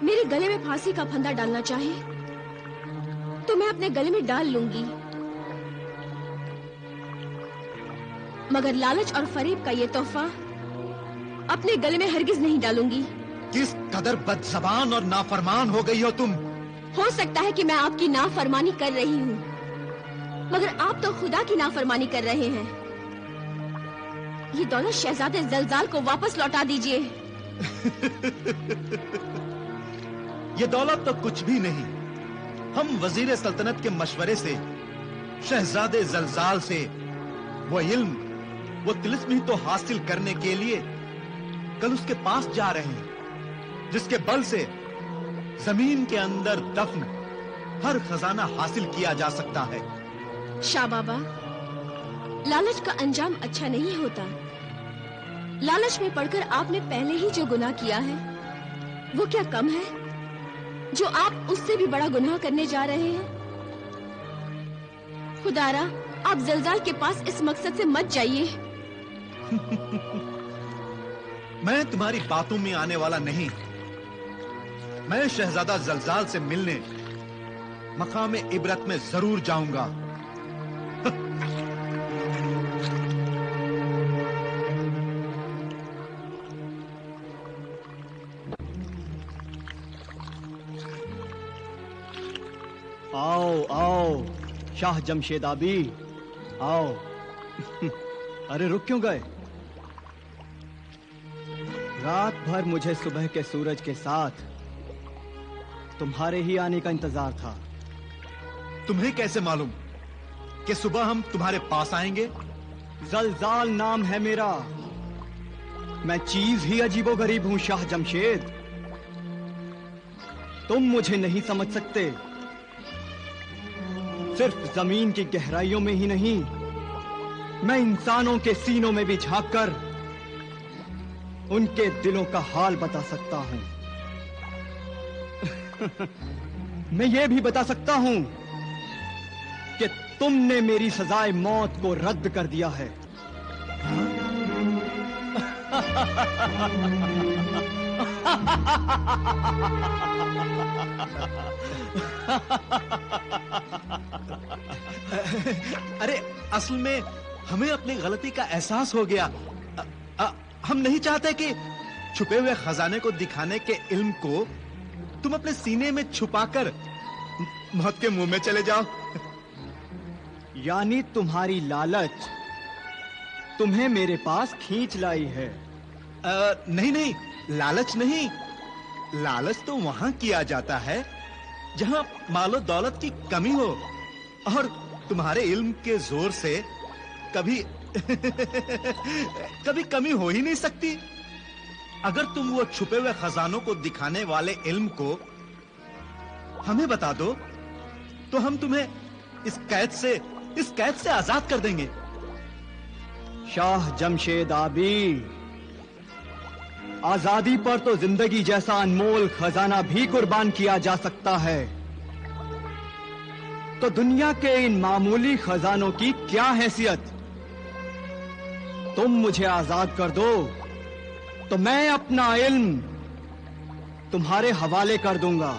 मेरे गले में फांसी का फंदा डालना चाहे तो मैं अपने गले में डाल लूंगी, मगर लालच और फरेब का ये तोहफा अपने गले में हरगिज नहीं डालूंगी। किस कदर बदज़बान और नाफरमान हो गई हो तुम। हो सकता है कि मैं आपकी नाफरमानी कर रही हूँ, मगर आप तो खुदा की नाफरमानी कर रहे हैं। ये दौलत शहजादे जलजाल को वापस लौटा दीजिए। ये दौलत तो कुछ भी नहीं। हम वजीर सल्तनत के मशवरे से शहजादे जलजाल से वो इल्म, वो तिलिस्म ही तो हासिल करने के लिए कल उसके पास जा रहे हैं, जिसके बल से जमीन के अंदर दफन हर खजाना हासिल किया जा सकता है। शाह बाबा, लालच का अंजाम अच्छा नहीं होता। लालच में पड़कर आपने पहले ही जो गुनाह किया है वो क्या कम है जो आप उससे भी बड़ा गुनाह करने जा रहे हैं? खुदारा, आप जलजाल के पास इस मकसद से मत जाइए। मैं तुम्हारी बातों में आने वाला नहीं। मैं शहजादा जलजाल से मिलने मकाम इबरत में जरूर जाऊंगा। आओ आओ शाह जमशेदाबी, आओ। अरे रुक क्यों गए? रात भर मुझे सुबह के सूरज के साथ तुम्हारे ही आने का इंतजार था। तुम्हें कैसे मालूम कि सुबह हम तुम्हारे पास आएंगे? जलजाल नाम है मेरा। मैं चीज ही अजीबोगरीब हूं शाह जमशेद। तुम मुझे नहीं समझ सकते। सिर्फ जमीन की गहराइयों में ही नहीं, मैं इंसानों के सीनों में भी झांककर उनके दिलों का हाल बता सकता हूं। मैं ये भी बता सकता हूं कि तुमने मेरी सजाए मौत को रद्द कर दिया है। अरे असल में हमें अपनी गलती का एहसास हो गया। हम नहीं चाहते कि छुपे हुए खजाने को दिखाने के इल्म को तुम अपने सीने में छुपाकर मौत के मुंह में चले जाओ। यानी तुम्हारी लालच तुम्हें मेरे पास खींच लाई है। नहीं नहीं, लालच नहीं। लालच तो वहां किया जाता है जहां मालो दौलत की कमी हो, और तुम्हारे इल्म के जोर से कभी कभी कमी हो ही नहीं सकती। अगर तुम वो छुपे हुए खजानों को दिखाने वाले इल्म को हमें बता दो तो हम तुम्हें इस कैद से आजाद कर देंगे। शाह जमशेद आबी, आजादी पर तो जिंदगी जैसा अनमोल खजाना भी कुर्बान किया जा सकता है, तो दुनिया के इन मामूली खजानों की क्या हैसियत। तुम मुझे आजाद कर दो तो मैं अपना इल्म तुम्हारे हवाले कर दूंगा।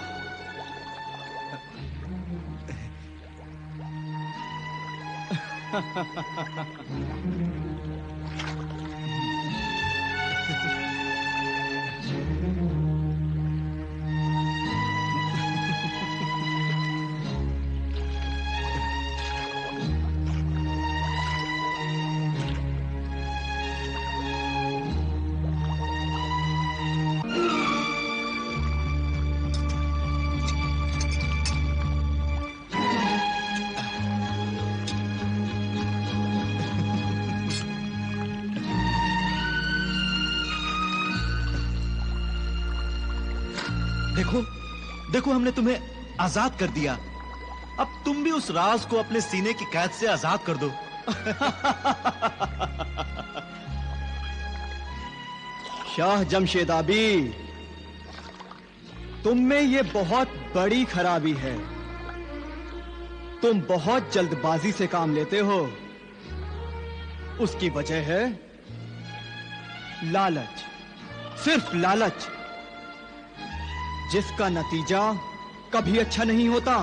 देखो हमने तुम्हें आजाद कर दिया। अब तुम भी उस राज को अपने सीने की कैद से आजाद कर दो। शाह जमशेद आबी, तुम में ये बहुत बड़ी खराबी है। तुम बहुत जल्दबाजी से काम लेते हो। उसकी वजह है लालच, सिर्फ लालच, जिसका नतीजा कभी अच्छा नहीं होता।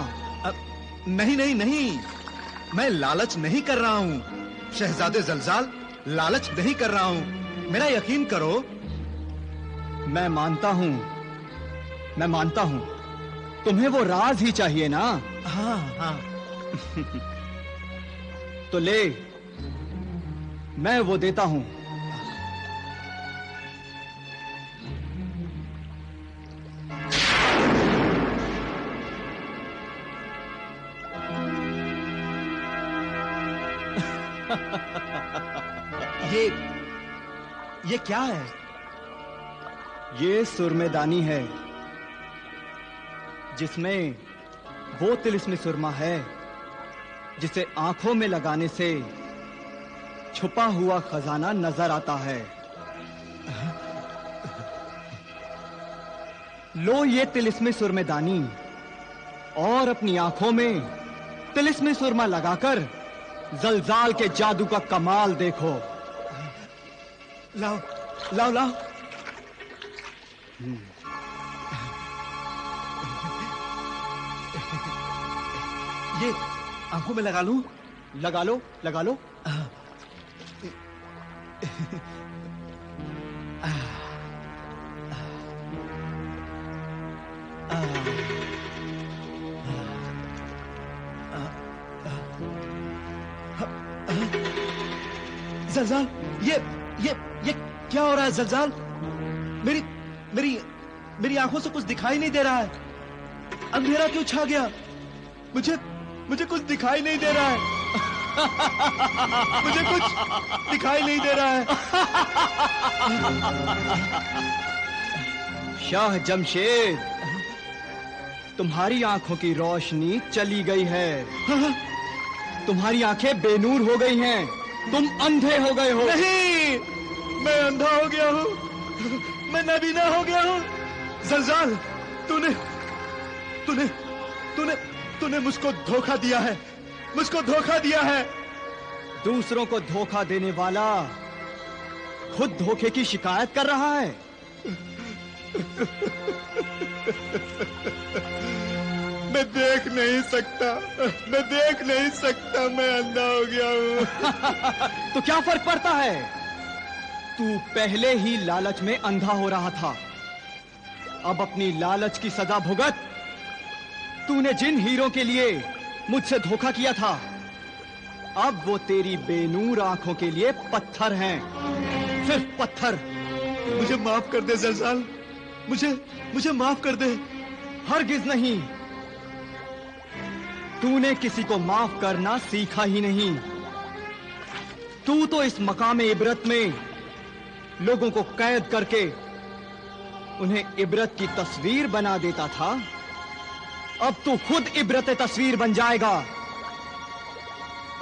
नहीं नहीं नहीं, मैं लालच नहीं कर रहा हूं शहजादे जलजाल, लालच नहीं कर रहा हूं। मेरा यकीन करो। मैं मानता हूं तुम्हें वो राज ही चाहिए ना। हाँ हाँ। तो ले, मैं वो देता हूं। ये क्या है? ये सुरमेदानी है, जिसमें वो तिलिस्मी सुरमा है जिसे आंखों में लगाने से छुपा हुआ खजाना नजर आता है। लो ये तिलिस्मी सुरमेदानी और अपनी आंखों में तिलिस्मी सुरमा लगाकर जलजाल के जादू का कमाल देखो। लाओ लाओ लाओ। ये आंखों में लगा लूं? लगा लो, लगा लो। जलजाल, ये क्या हो रहा है जलजाल? मेरी आंखों से कुछ दिखाई नहीं दे रहा है। अंधेरा क्यों छा गया? मुझे कुछ दिखाई नहीं दे रहा है। मुझे कुछ दिखाई नहीं दे रहा है। शाह जमशेद, तुम्हारी आंखों की रोशनी चली गई है। तुम्हारी आंखें बेनूर हो गई हैं। तुम अंधे हो गए हो। नहीं, मैं अंधा हो गया हूँ। मैं नबीना हो गया हूँ। जलजाल, तूने मुझको धोखा दिया है। मुझको धोखा दिया है। दूसरों को धोखा देने वाला खुद धोखे की शिकायत कर रहा है। मैं देख नहीं सकता, मैं देख नहीं सकता, मैं अंधा हो गया हूँ। तो क्या फर्क पड़ता है? तू पहले ही लालच में अंधा हो रहा था। अब अपनी लालच की सजा भुगत। तूने जिन हीरों के लिए मुझसे धोखा किया था, अब वो तेरी बेनूर आंखों के लिए पत्थर हैं, सिर्फ पत्थर। मुझे माफ कर दे ज़लज़ाल, मुझे माफ कर दे। हरगिज नहीं। तूने किसी को माफ करना सीखा ही नहीं। तू तो इस मकाम इबरत में लोगों को कैद करके उन्हें इबरत की तस्वीर बना देता था। अब तू खुद इबरत तस्वीर बन जाएगा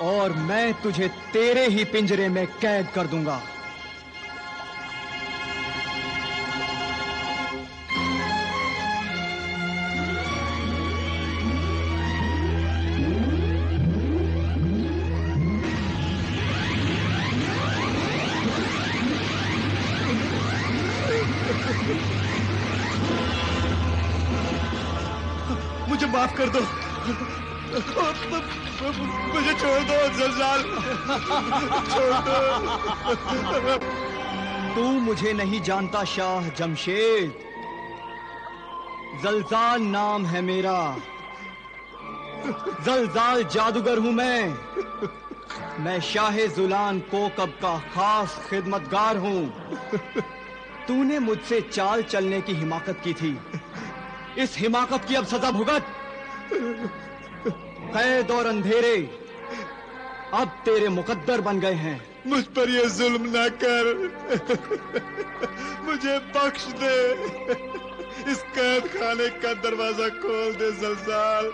और मैं तुझे तेरे ही पिंजरे में कैद कर दूंगा। मुझे माफ कर दो, मुझे छोड़ दो ज़लज़ाल, छोड़ दो। तू मुझे नहीं जानता शाह जमशेद। ज़लज़ाल नाम है मेरा। ज़लज़ाल जादूगर हूं मैं शाह ज़ुलान कोकब का खास खिदमतगार हूं। तूने मुझसे चाल चलने की हिमाकत की थी। इस हिमाकत की अब सजा भुगत। कैद और अंधेरे अब तेरे मुकद्दर बन गए हैं। मुझ पर ये जुल्म ना कर, मुझे बख्श दे। इस कैद खाने का दरवाजा खोल दे ज़लज़ाल,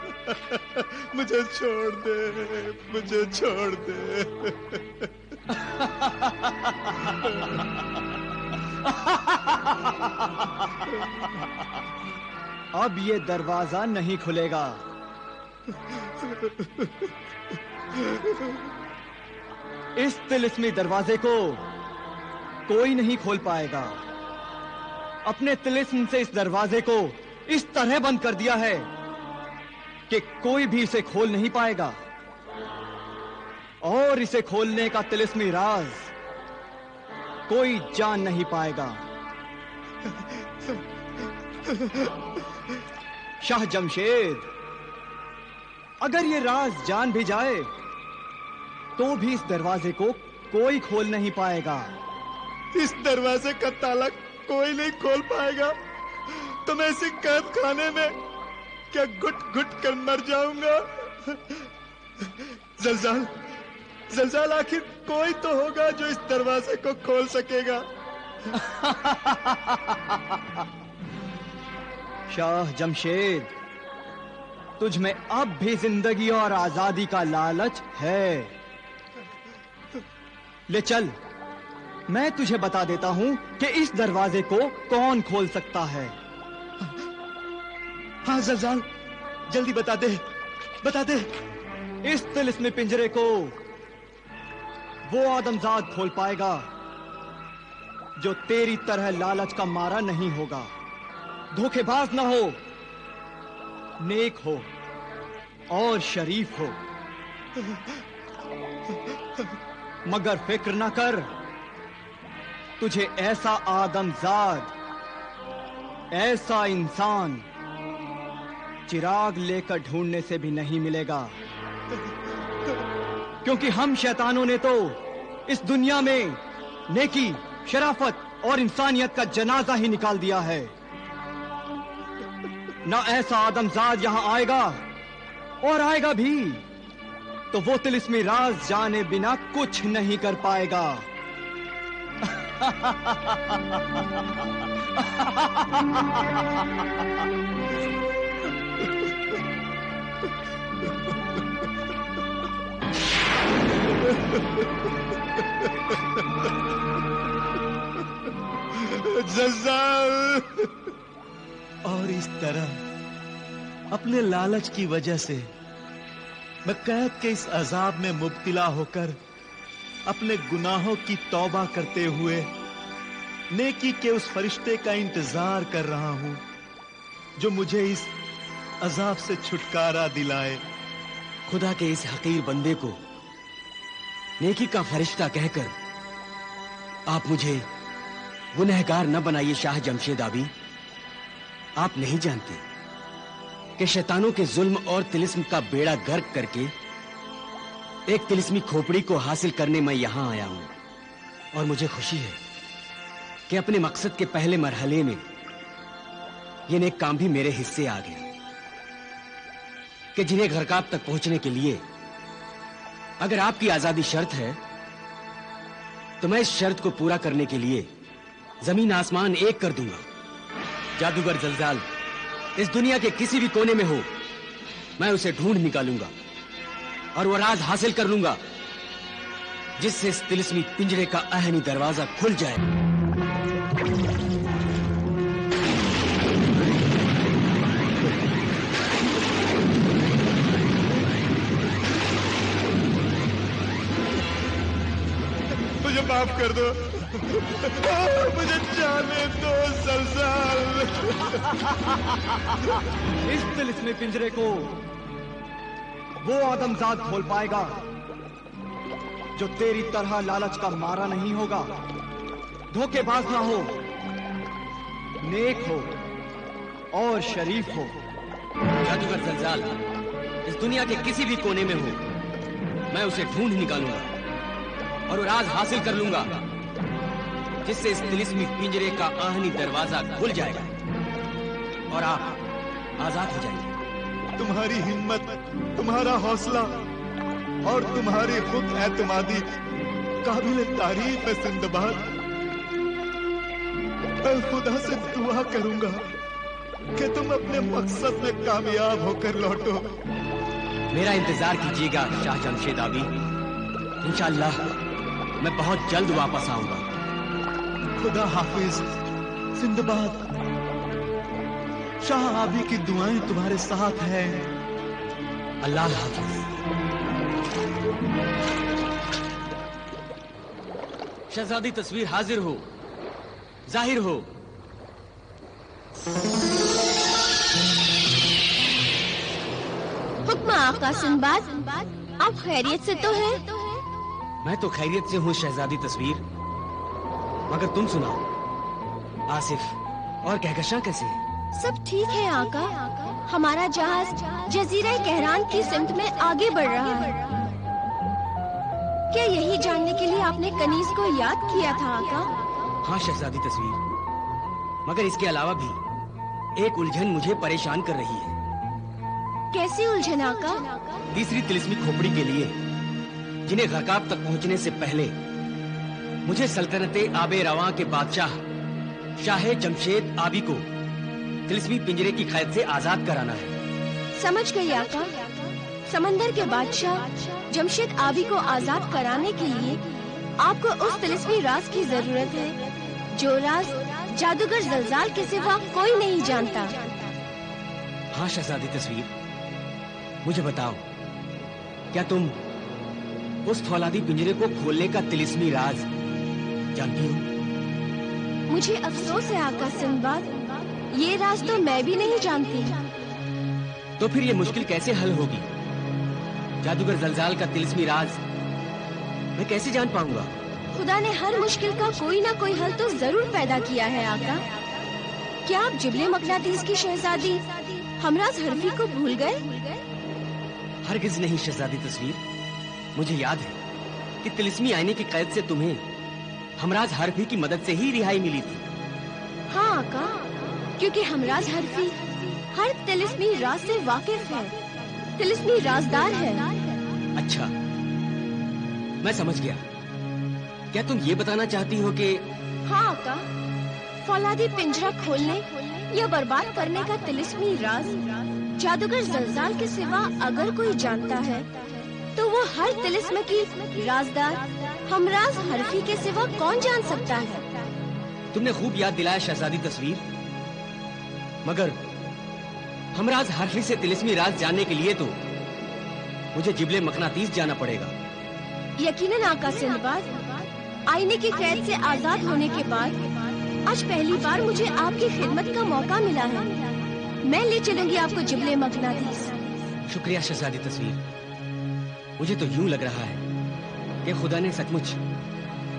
मुझे छोड़ दे, मुझे छोड़ दे। अब ये दरवाजा नहीं खुलेगा। इस तिलिस्मी दरवाजे को कोई नहीं खोल पाएगा। अपने तिलिस्म से इस दरवाजे को इस तरह बंद कर दिया है कि कोई भी इसे खोल नहीं पाएगा। और इसे खोलने का तिलिस्मी राज कोई जान नहीं पाएगा। शाह जमशेद, अगर ये राज जान भी जाए तो भी इस दरवाजे को कोई खोल नहीं पाएगा। इस दरवाजे का ताला कोई नहीं खोल पाएगा तो मैं इसी कैद खाने में क्या घुट घुट कर मर जाऊंगा। ज़लज़ाल, ज़लज़ाल, आखिर कोई तो होगा जो इस दरवाजे को खोल सकेगा। शाह जमशेद, तुझ में अब भी जिंदगी और आजादी का लालच है। ले चल, मैं तुझे बता देता हूं कि इस दरवाजे को कौन खोल सकता है। हाँ ज़लज़ाल, जल्दी बता दे, बता दे। इस तिलिस्मी पिंजरे को वो आदमजाद खोल पाएगा जो तेरी तरह लालच का मारा नहीं होगा, धोखेबाज ना हो, नेक हो और शरीफ हो। मगर फिक्र ना कर, तुझे ऐसा आदमजाद, ऐसा इंसान चिराग लेकर ढूंढने से भी नहीं मिलेगा। क्योंकि हम शैतानों ने तो इस दुनिया में नेकी, शराफत और इंसानियत का जनाजा ही निकाल दिया है। ना ऐसा आदमजाद यहां आएगा, और आएगा भी तो वो तिलिस्मी राज जाने बिना कुछ नहीं कर पाएगा। ज़लज़ाल। और इस तरह अपने लालच की वजह से मैं कैद के इस अजाब में मुब्तिला होकर अपने गुनाहों की तौबा करते हुए नेकी के उस फरिश्ते का इंतजार कर रहा हूं जो मुझे इस अजाब से छुटकारा दिलाए। खुदा के इस हकीर बंदे को नेकी का फरिश्ता कहकर आप मुझे गुनहगार न बनाइए शाह जमशेद आबी। आप नहीं जानते कि शैतानों के जुल्म और तिलिस्म का बेड़ा गर्क करके एक तिलिस्मी खोपड़ी को हासिल करने मैं यहां आया हूं, और मुझे खुशी है कि अपने मकसद के पहले मरहले में ये नेक काम भी मेरे हिस्से आ गया कि जिन्हें गरकाब तक पहुंचने के लिए अगर आपकी आजादी शर्त है तो मैं इस शर्त को पूरा करने के लिए जमीन आसमान एक कर दूंगा। जादूगर जलजाल इस दुनिया के किसी भी कोने में हो, मैं उसे ढूंढ निकालूंगा और वो राज हासिल कर लूंगा जिससे इस तिलिस्मी पिंजरे का अहनी दरवाजा खुल जाए। मुझे माफ कर दो, मुझे जाने दो जलजाल। इस तिलिस्मी पिंजरे को वो आदमजाद खोल पाएगा जो तेरी तरह लालच का मारा नहीं होगा, धोखेबाज ना हो, नेक हो और शरीफ हो। जादूगर जलजाल इस दुनिया के किसी भी कोने में हो, मैं उसे ढूंढ निकालूंगा और वो राज हासिल कर लूंगा जिससे इस तिलिस्मी पिंजरे का आहनी दरवाजा खुल जाएगा और आप आजाद हो जाएंगे। तुम्हारी हिम्मत, तुम्हारा हौसला और तुम्हारी खुद एतमादी काबिल तारीफ है सिंदबाद। मैं खुदा से दुआ करूंगा कि तुम अपने मकसद में कामयाब होकर लौटो। मेरा इंतजार कीजिएगा शाह जमशेद आबी, इंशाअल्लाह मैं बहुत जल्द वापस आऊंगा। खुदा हाफिज सिंदबाद। शाह आबी की दुआएं तुम्हारे साथ हैं। अल्लाह हाफिज। शहजादी तस्वीर हाजिर हो, जाहिर हो। हुक्म आका सिंदबाद, आप खैरियत से तो हैं? मैं तो खैरियत से हूँ शहजादी तस्वीर, मगर तुम सुनाओ, आसिफ और कहकशां कैसे हैं? सब ठीक है आका। हमारा जहाज जजीरा कहरान की सिमत में आगे बढ़ रहा है। क्या यही जानने के लिए आपने कनीज को याद किया था आका? हाँ शहजादी तस्वीर, मगर इसके अलावा भी एक उलझन मुझे परेशान कर रही है। कैसी उलझन आका? तीसरी तिलिस्मी खोपड़ी के लिए जिन्हें गरकाब तक पहुंचने से पहले मुझे सल्तनते आबे रवां के बादशाह शाह जमशेद आबी को तिलिस्मी पिंजरे की कैद से आजाद कराना है। समझ गई आका। समंदर के बादशाह जमशेद आबी को आजाद कराने के लिए आपको उस तिलिस्मी राज की जरूरत है जो राज जादूगर जलजाल के सिवा कोई नहीं जानता। हाँ शहजादी तस्वीर, मुझे बताओ, क्या तुम उस फौलादी पिंजरे को खोलने का तिलिस्मी राज जानती हो? मुझे अफसोस है आका सिंदबाद, ये राज तो मैं भी नहीं जानती। तो फिर ये मुश्किल कैसे हल होगी? जादूगर जलजाल का तिलिस्मी राज मैं कैसे जान पाऊंगा? खुदा ने हर मुश्किल का कोई ना कोई हल तो जरूर पैदा किया है आका। क्या आप जिबले मकनातीस की शहजादी हमराज हरफी को भूल गए? हरगिज नहीं शहजादी तस्वीर, मुझे याद है कि तिलिस्मी आईने की कैद से तुम्हें हमराज हरफी की मदद से ही रिहाई मिली थी। हाँ आका, क्योंकि हमराज हरफी हर तिलिस्मी राज से वाकिफ है, तिलिस्मी राजदार है। अच्छा, मैं समझ गया। क्या तुम ये बताना चाहती हो कि? हाँ आका, फौलादी पिंजरा खोलने या बर्बाद करने का तिलिस्मी राज जादूगर जलजाल के सिवा अगर कोई जानता है तो वो हर तिलिस्म की राजदार हमराज हरफी के सिवा कौन जान सकता है? तुमने खूब याद दिलाया शहजादी तस्वीर, मगर हमराज हरफी से तिलिस्मी राज जानने के लिए तो मुझे जिबले मकनातीस जाना पड़ेगा। यकीनन आका सिंदबाद, आईने की कैद से आजाद होने के बाद आज पहली बार मुझे आपकी खिदमत का मौका मिला है। मैं ले चलूंगी आपको जिबले मकनातीस। शुक्रिया शहजादी तस्वीर। मुझे तो यूं लग रहा है कि खुदा ने सचमुच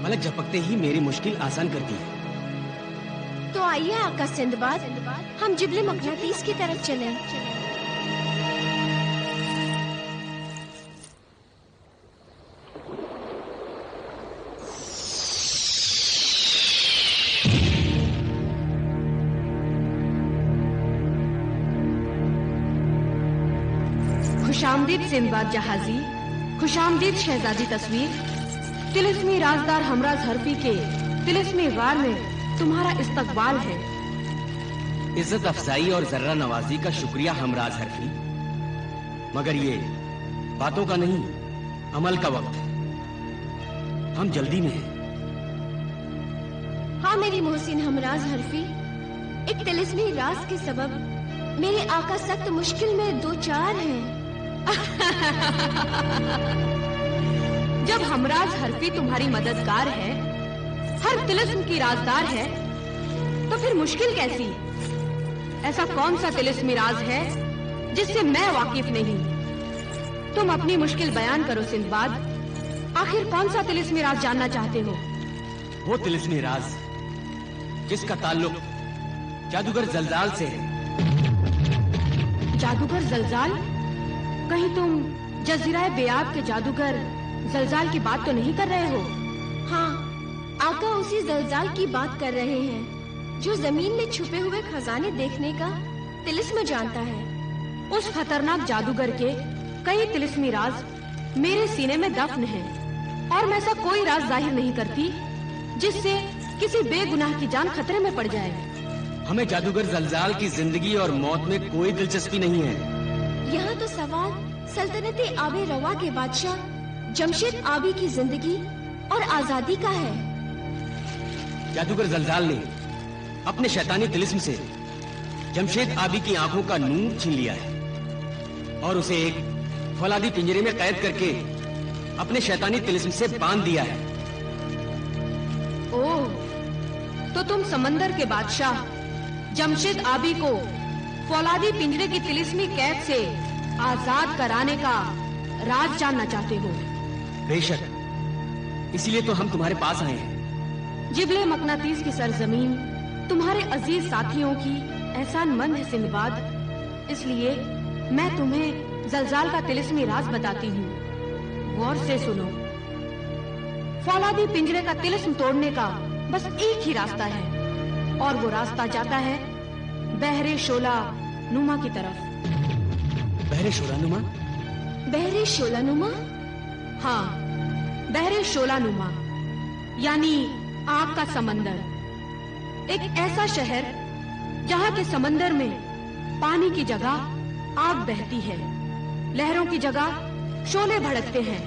पलक झपकते ही मेरी मुश्किल आसान कर दी है। तो आइए आका सिंदबाद, हम जिबले मकनातीस की तरफ चलें। खुशामदीद सिंदबाद जहाजी, खुशामदीद शहजादी तस्वीर। तिलिस्मी राजदार हमराज हरफी के तिलिस्मी गार में तुम्हारा इस्तकबाल है। इज्जत अफजाई और जर्रा नवाजी का शुक्रिया हमराज हरफी, मगर ये बातों का नहीं, अमल का वक्त है। हम जल्दी में हैं। हाँ मेरी मोहसिन हमराज हरफी, एक तिलिस्मी राज के सबब मेरे आका सख्त मुश्किल में दो चार हैं। जब हमराज हरफी तुम्हारी मददगार है, हर तिलिस्म की राजदार है, तो फिर मुश्किल कैसी? ऐसा कौन सा तिलिस्मी राज है जिससे मैं वाकिफ नहीं? तुम अपनी मुश्किल बयान करो सिंदबाद। आखिर कौन सा तिलिस्मी राज जानना चाहते हो? वो तिलिस्मी राज जिसका ताल्लुक जादूगर जलजाल से है। जादूगर जलजाल? कहीं तुम जजीरा बेआब के जादूगर जलजाल की बात तो नहीं कर रहे हो? हाँ, आका उसी जलजाल की बात कर रहे हैं जो जमीन में छुपे हुए खजाने देखने का तिलिस्म जानता है। उस खतरनाक जादूगर के कई तिलिस्मी राज मेरे सीने में दफन हैं, और मैं ऐसा कोई राज जाहिर नहीं करती जिससे किसी बेगुनाह की जान खतरे में पड़ जाए। हमें जादूगर जलजाल की जिंदगी और मौत में कोई दिलचस्पी नहीं है। यहाँ तो सवाल सल्तनते आबे रवा के बादशाह जमशेद आबी की जिंदगी और आजादी का है। जादूगर जलजाल ने अपने शैतानी तिलिस्म से जमशेद आबी की आंखों का नूर छीन लिया है और उसे एक फौलादी पिंजरे में कैद करके अपने शैतानी तिलिस्म से बांध दिया है। ओह, तो तुम समंदर के बादशाह जमशेद आबी को फौलादी पिंजरे की तिलिस्मी कैद से आजाद कराने का राज जानना चाहते हो? बेशक, इसीलिए तो हम तुम्हारे पास आए हैं। जिबले मकनातीस की सरजमीन तुम्हारे अजीज साथियों की एहसानमंद है सिंदबाद, इसलिए मैं तुम्हें जलजाल का तिलिस्मी राज बताती हूँ। गौर से सुनो। फौलादी पिंजरे का तिलिस्म तोड़ने का बस एक ही रास्ता है, और वो रास्ता जाता है बहरे शोला नुमा की तरफ। बहरे शोला नुमा? बहरे शोला नुमा? हाँ, बहरे शोला नुमा यानी आग का समंदर। एक ऐसा शहर जहाँ के समंदर में पानी की जगह आग बहती है, लहरों की जगह शोले भड़कते हैं।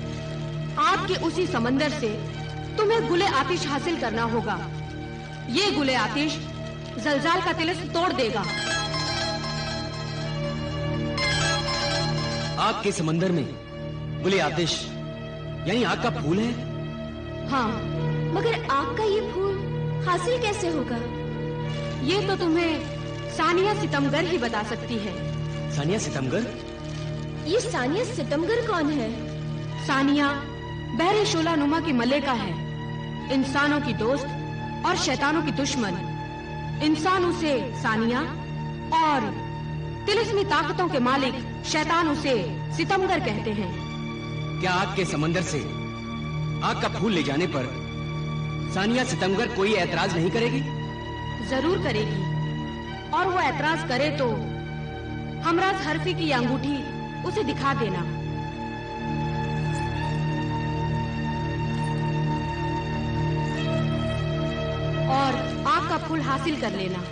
आग के उसी समंदर से तुम्हें गुले आतिश हासिल करना होगा। ये गुले आतिश जलजाल का तिलिस्म तोड़ देगा। आग के समंदर में गुले आतिश यानी आग का फूल है? हाँ, मगर आग का ये फूल हासिल कैसे होगा? ये तो तुम्हें सानिया सितमगर ही बता सकती है। सानिया सितमगर? ये सानिया सितमगर कौन है? सानिया बहरे शोला नुमा की मल्लिका है, इंसानों की दोस्त और शैतानों की दुश्मन। इंसान उसे सानिया और तिलिस्मी ताकतों के मालिक शैतान उसे सितमगर कहते हैं। क्या आग के समंदर से आग का फूल ले जाने पर सानिया सितमगर कोई ऐतराज नहीं करेगी? जरूर करेगी, और वो ऐतराज करे तो हमराज हरफी की अंगूठी उसे दिखा देना। और आग का फूल हासिल कर लेना।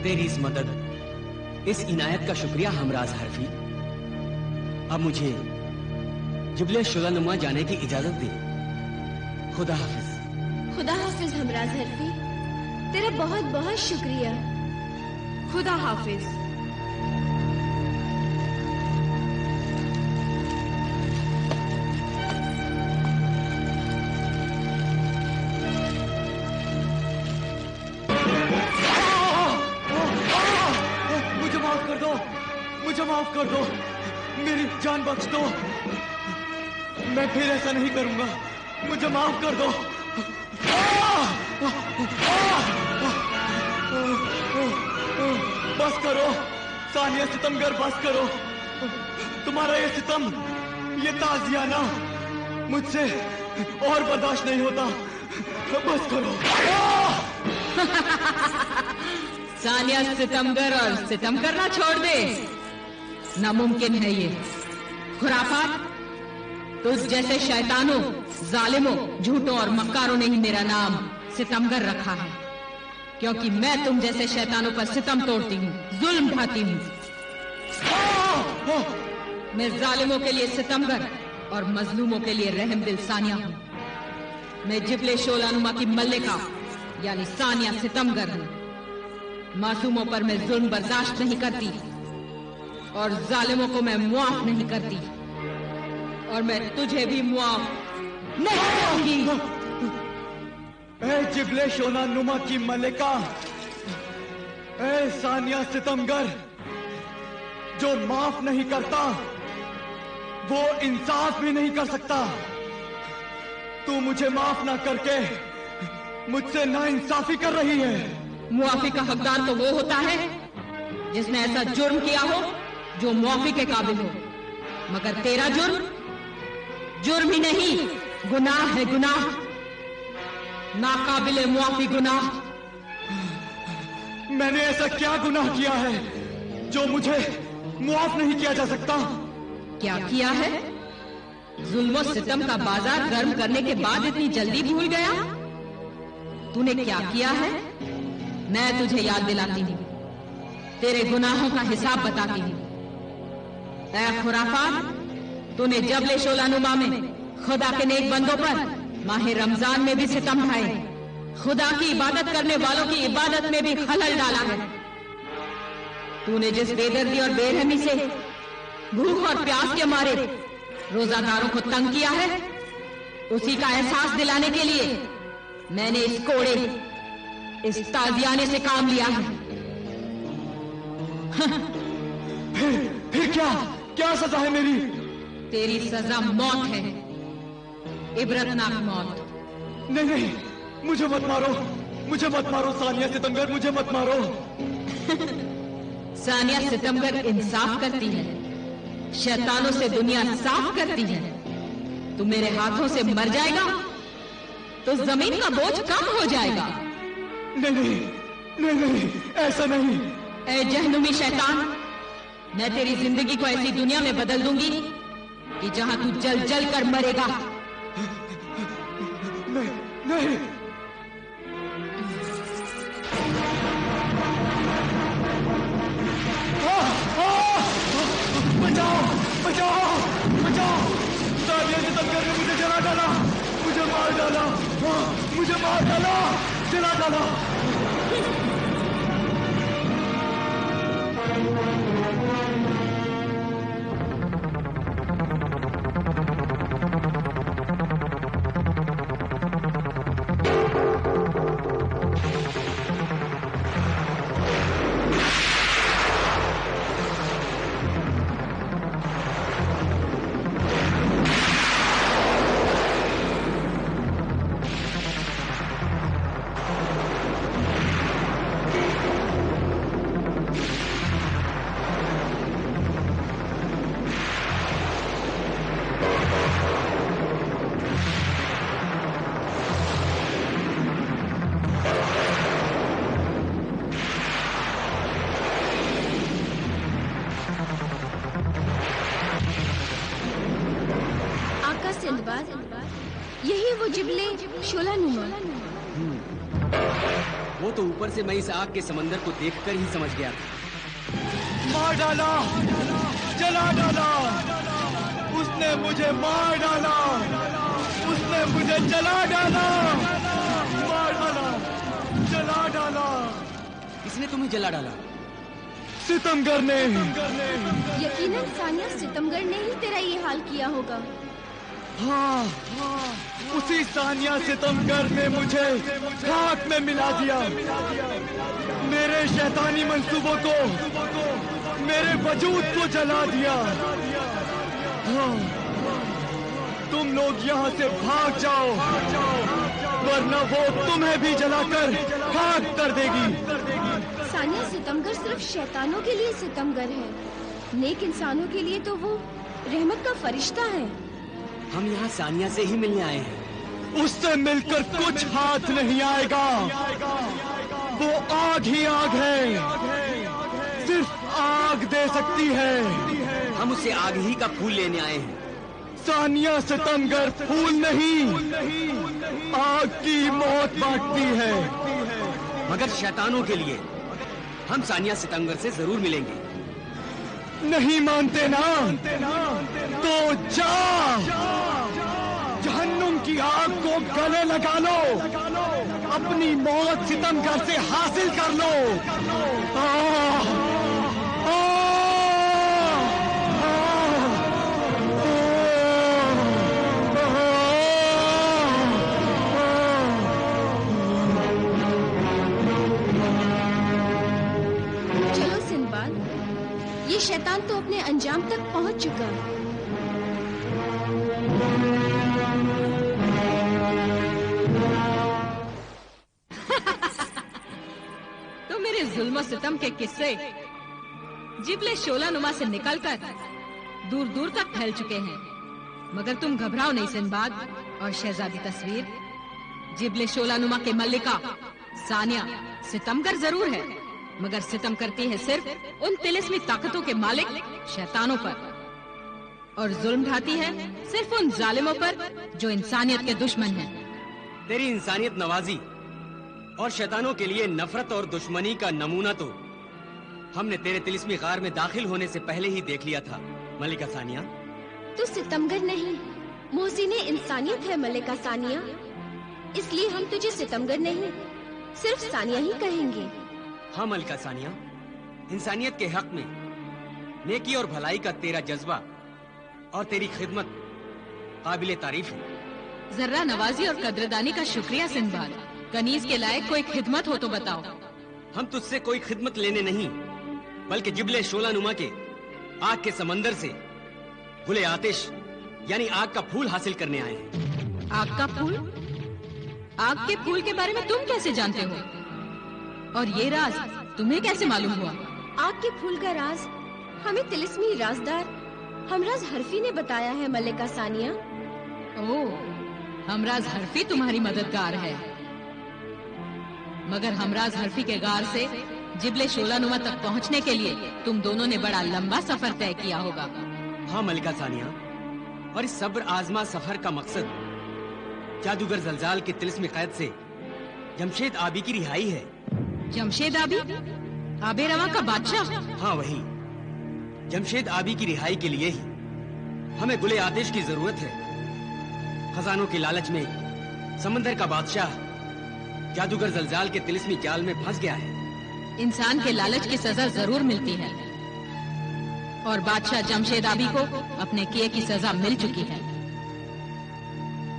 तेरी इस मदद, इस इनायत का शुक्रिया हमराज हरफी। अब मुझे जिबले शुलानुमा जाने की इजाजत दे। खुदा हाफिज। खुदा हाफिज हमराज हरफी, तेरा बहुत बहुत शुक्रिया। खुदा हाफिज। मुझे माफ कर दो, मुझे माफ कर दो, मेरी जान बख्श दो। मैं फिर ऐसा नहीं करूंगा, मुझे माफ कर दो। बस करो सानिया सितमगर, बस करो। तुम्हारा ये सितम, ये ताजियाना मुझसे और बर्दाश्त नहीं होता। बस करो। सानिया सितमगर और सितम करना छोड़ दे। नामुमकिन है ये। खुराफात, तुझ जैसे शैतानों, जालिमों, झूठों और मक्कारों ने ही मेरा नाम सितमगर रखा है, क्योंकि मैं तुम जैसे शैतानों पर सितम तोड़ती हूँ, जुल्म ढाती हूँ। मैं जालिमों के लिए सितमगर और मजलूमों के लिए रहमदिल सानिया हूँ। मैं जिबले शोलानुमा की मल्लिका यानी सानिया सितमगर हूँ। मासूमों पर मैं जुल्म बर्दाश्त नहीं करती और जालिमों को मैं मुआफ नहीं करती, और मैं तुझे भी मुआफ नहीं करूंगी। ऐ जिबले शोलानुमा की मल्लिका, ऐ सानिया सितमगर, जो माफ नहीं करता वो इंसाफ भी नहीं कर सकता। तू मुझे माफ ना करके मुझसे नाइंसाफी कर रही है। मुआफी का हकदार तो वो होता है जिसने ऐसा जुर्म किया हो जो मुआफी के काबिल हो, मगर तेरा जुर्म जुर्म ही नहीं, गुनाह है, गुनाह, नाकाबिले मुआफी गुनाह। मैंने ऐसा क्या गुनाह किया है जो मुझे मुआफ नहीं किया जा सकता? क्या किया है? जुल्म और सितम का बाजार गर्म करने के बाद इतनी जल्दी भूल गया? तूने क्या किया है? मैं तुझे याद दिलाती हूँ, तेरे गुनाहों का हिसाब बताती हूँ। ऐ खुराफात, तूने जबले शोलानुमा में खुदा के नेक बंदों पर माह रमजान में भी सितम ढाए, खुदा की इबादत करने वालों की इबादत में भी खलल डाला है। तूने जिस बेदर्दी और बेरहमी से भूख और प्यास के मारे रोजादारों को तंग किया है, उसी का एहसास दिलाने के लिए मैंने इस कोड़े, इस ताजियाने से काम लिया है। फिर क्या सजा है मेरी? तेरी सजा मौत है, इबरतनाक मौत। नहीं, मुझे मत मारो, मुझे मत मारो सानिया सितमगर, मुझे मत मारो। सानिया सितमगर इंसाफ करती है, शैतानों से दुनिया साफ करती है। तू मेरे हाथों से मर जाएगा तो जमीन का बोझ कम हो जाएगा। नहीं, नहीं, नहीं, ऐसा नहीं। ऐ जहन्नुमी शैतान, मैं तेरी जिंदगी को ऐसी दुनिया में बदल दूंगी कि जहां तू जल जल कर मरेगा। नहीं, नहीं। बचाओ, बचाओ, बचाओ! सानिया सितमगर ने मुझे जला डाला, मुझे मार डाला, मुझे मार डाला, जला डाला। यही वो जिबले शोलानुमा। वो तो ऊपर से मैं इस आग के समंदर को देखकर ही समझ गया था। मार डाला, जला डाला, उसने मुझे मार डाला, उसने मुझे जला डाला। किसने तुम्हें जला डाला? सितमगर ने। यकीनन सानिया सितमगर ने ही तेरा ये हाल किया होगा। हाँ, उसी सानिया सितमगर ने मुझे खाक में मिला दिया। मेरे शैतानी मंसूबों को, मेरे वजूद को जला दिया। हाँ, तुम लोग यहाँ से भाग जाओ, वरना वो तुम्हें भी जलाकर खाक कर देगी। सानिया सितमगर सिर्फ शैतानों के लिए सितमगर है, नेक इंसानों के लिए तो वो रहमत का फरिश्ता है। हम यहाँ सानिया से ही मिलने आए हैं। उससे मिलकर कुछ हाथ नहीं आएगा। वो आग ही आग है, सिर्फ आग दे सकती है। हम उसे आग ही का फूल लेने आए हैं। सानिया सितमगर फूल नहीं, आग की मौत बांटती है। मगर शैतानों के लिए हम सानिया सितमगर से जरूर मिलेंगे। नहीं मानते ना? तो जा, जहन्नुम की आग को गले लगा लो, अपनी मौत सितमगर से हासिल कर लो। चलो सिंदबाद, ये शैतान तो अपने अंजाम तक पहुंच चुका। तो मेरे जुल्म सितम के किस्से जिबले शोलानुमा से निकलकर दूर दूर तक फैल चुके हैं। मगर तुम घबराओ नहीं सिंदबाद और शहजादी तस्वीर। जिबले शोलानुमा के मल्लिका सानिया सितमगर जरूर है, मगर सितम करती है सिर्फ उन तिलिस्मी ताकतों के मालिक शैतानों पर, और जुल्म ढाती है सिर्फ उन जालिमों पर जो इंसानियत के दुश्मन हैं। तेरी इंसानियत नवाजी और शैतानों के लिए नफरत और दुश्मनी का नमूना तो हमने तेरे तिलिस्मी गार में दाखिल होने से पहले ही देख लिया था मलिका सानिया। तू सितमगर नहीं, मोहसिने इंसानियत है मलिका सानिया। इसलिए हम तुझे सितमगर नहीं, सिर्फ सानिया ही कहेंगे। हाँ मलिका सानिया, इंसानियत के हक में नेकी और भलाई का तेरा जज्बा और तेरी खिदमत काबिले तारीफ है। जर्रा नवाजी और कद्रदानी का शुक्रिया सिंदबाद। कनीज के लायक कोई खिदमत हो तो बताओ। हम तुझसे कोई खिदमत लेने नहीं, बल्कि जिबले शोलानुमा के आग के समंदर से गुले आतिश यानी आग का फूल हासिल करने आए हैं। आग का फूल? आग के फूल के बारे में तुम कैसे जानते हो? और ये राज तुम्हें कैसे मालूम हुआ? आग के फूल का राज हमें तिलिस्मी राजदार हमराज हरफी ने बताया है मलिका सानिया। ओह, हमराज हरफी तुम्हारी मददगार है। मगर हमराज हरफी के गार से जिबले शोलानुमा तक पहुंचने के लिए तुम दोनों ने बड़ा लंबा सफर तय किया होगा। हाँ मलिका सानिया, और इस सब्र आजमा सफर का मकसद जादूगर जलजाल के तिलिस्मी कैद से जमशेद आबी की रिहाई है। जमशेद आबी? आबे रवा का बादशाह? हाँ वही। जमशेद आबी की रिहाई के लिए ही हमें गुले आतिश की जरूरत है। खजानों के लालच में समंदर का बादशाह जादूगर जलजाल के तिलिस्मी जाल में फंस गया है। इंसान के लालच की सजा जरूर मिलती है, और बादशाह जमशेद आबी को अपने किए की सजा मिल चुकी है।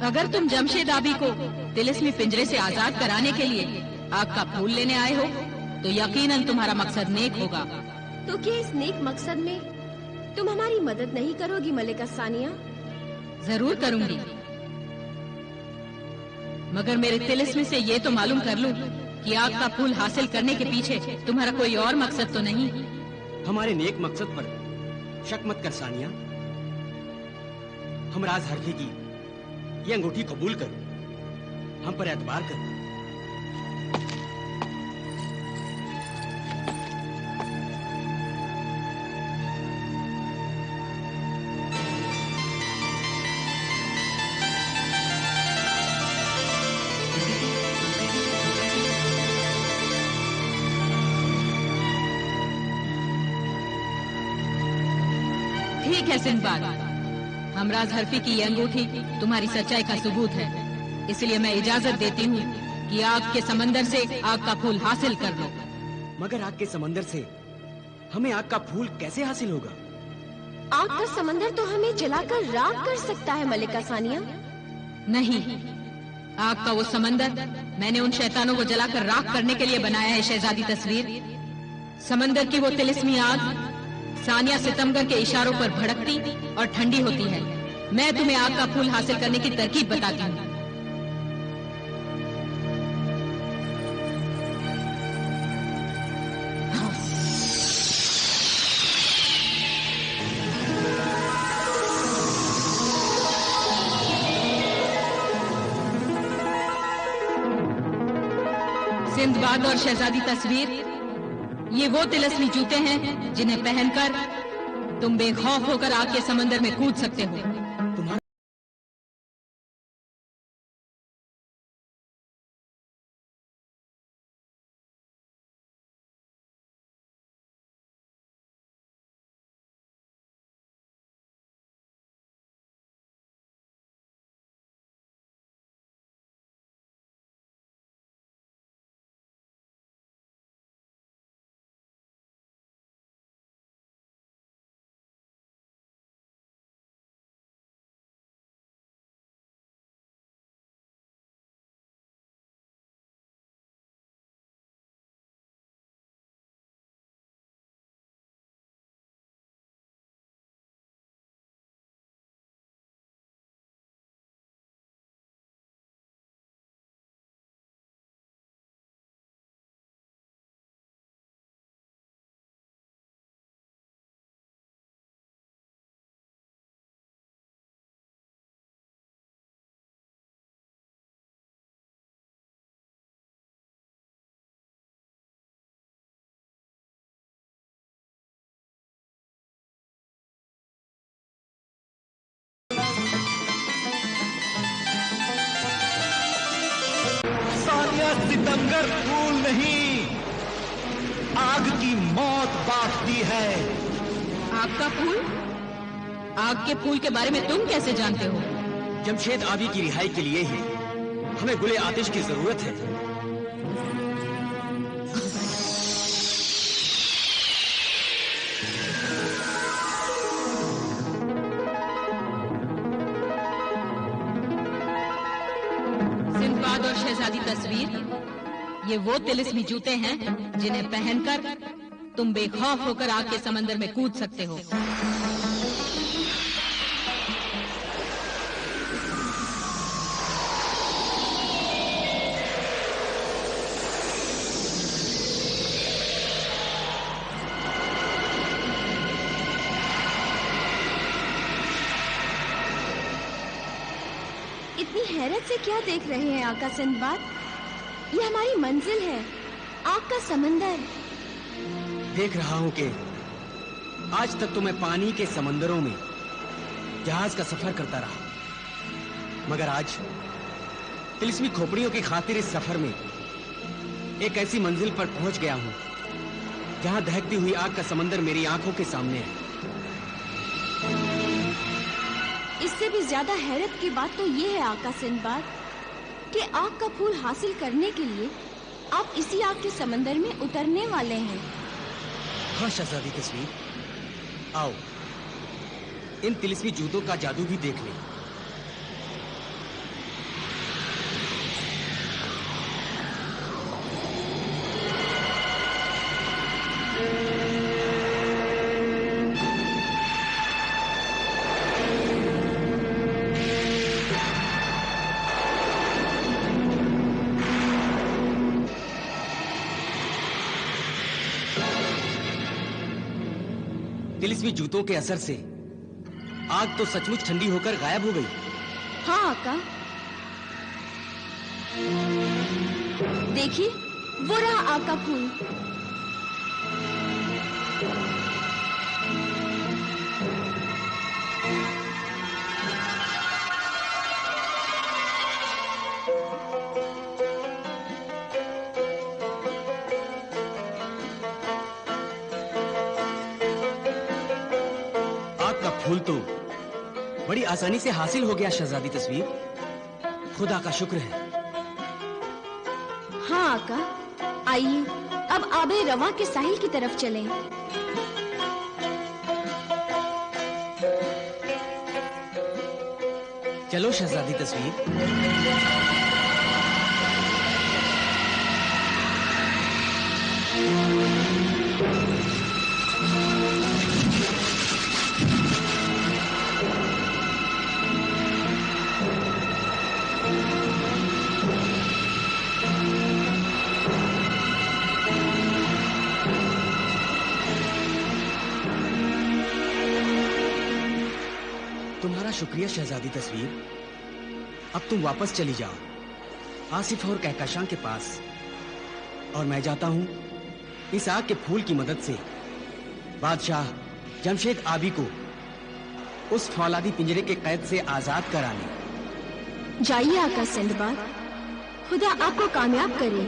अगर तुम जमशेद आबी को तिलिस्मी पिंजरे से आजाद कराने के लिए आग का फूल लेने आए हो, तो यकीनन तुम्हारा मकसद नेक होगा। तो क्या इस नेक मकसद में तुम हमारी मदद नहीं करोगी मलिका सानिया? जरूर करूंगी, मगर मेरे तिलिस्मी से ये तो मालूम कर लूं कि आग का फूल हासिल करने के पीछे तुम्हारा कोई और मकसद तो नहीं। हमारे नेक मकसद पर शक मत कर सानिया। हमराज हरफी की ये अंगूठी कबूल कर, हम पर एतबार कर। ठीक है सिंदबाद, हमराज हरफी की ये अंगूठी तुम्हारी सच्चाई का सबूत है, इसलिए मैं इजाजत देती हूँ कि आग के समंदर से आग का फूल हासिल कर लो। मगर आग के समंदर से हमें आग का फूल कैसे हासिल होगा? आग का समंदर तो हमें जलाकर राख कर सकता है मलिका सानिया। नहीं, आग का वो समंदर मैंने उन शैतानों को जलाकर राख करने के लिए बनाया है शहजादी तस्वीर। समंदर की वो तिलिस्मी आग सानिया सितमगर के इशारों पर भड़कती और ठंडी होती है। मैं तुम्हें आग का फूल हासिल करने की तरकीब बताती हूँ। सिंदबाद और शहजादी तस्वीर, ये वो तिलिस्मी जूते हैं जिन्हें पहनकर तुम बेखौफ होकर आग के समंदर में कूद सकते हो। सानिया सितमगर फूल नहीं, आग की मौत बांटती है। आग का फूल? आग के फूल के बारे में तुम कैसे जानते हो? जमशेद आबी की रिहाई के लिए ही हमें गुले आतिश की जरूरत है। सिंदबाद और शहजादी तस्वीर, ये वो तिलिस्मी जूते हैं जिन्हें पहनकर तुम बेखौफ होकर आग के समंदर में कूद सकते हो। इतनी हैरत से क्या देख रहे हैं आका सिंदबाद? ये हमारी मंजिल है, आग का समंदर। देख रहा हूं कि आज तक तो मैं पानी के समंदरों में जहाज का सफर करता रहा, मगर आज तिलिस्मी खोपड़ियों की खातिर इस सफर में एक ऐसी मंजिल पर पहुंच गया हूं जहां दहकती हुई आग का समंदर मेरी आंखों के सामने है। इससे भी ज्यादा हैरत की बात तो ये है आका सिंदबाद कि आग का फूल हासिल करने के लिए आप इसी आग के समंदर में उतरने वाले हैं। हाँ शहजादी तस्वीर, आओ इन तिलिस्मी जूतों का जादू भी देख लें। तिलिस्मी जूतों के असर से आग तो सचमुच ठंडी होकर गायब हो गई। हाँ आका, देखिए वो रहा आग का फूल। फूल तो बड़ी आसानी से हासिल हो गया शहजादी तस्वीर, खुदा का शुक्र है। हाँ आका, आइए अब आबे रवा के साहिल की तरफ चलें। चलो शहजादी तस्वीर। तुम्हारा शुक्रिया शहजादी तस्वीर। अब तुम वापस चली जाओ आसिफ और कहकशां के पास, और मैं जाता हूं इस आग के फूल की मदद से बादशाह जमशेद आबी को उस फौलादी पिंजरे के कैद से आजाद कराने। जाइए आका सिंदबाद, खुदा आपको कामयाब करे।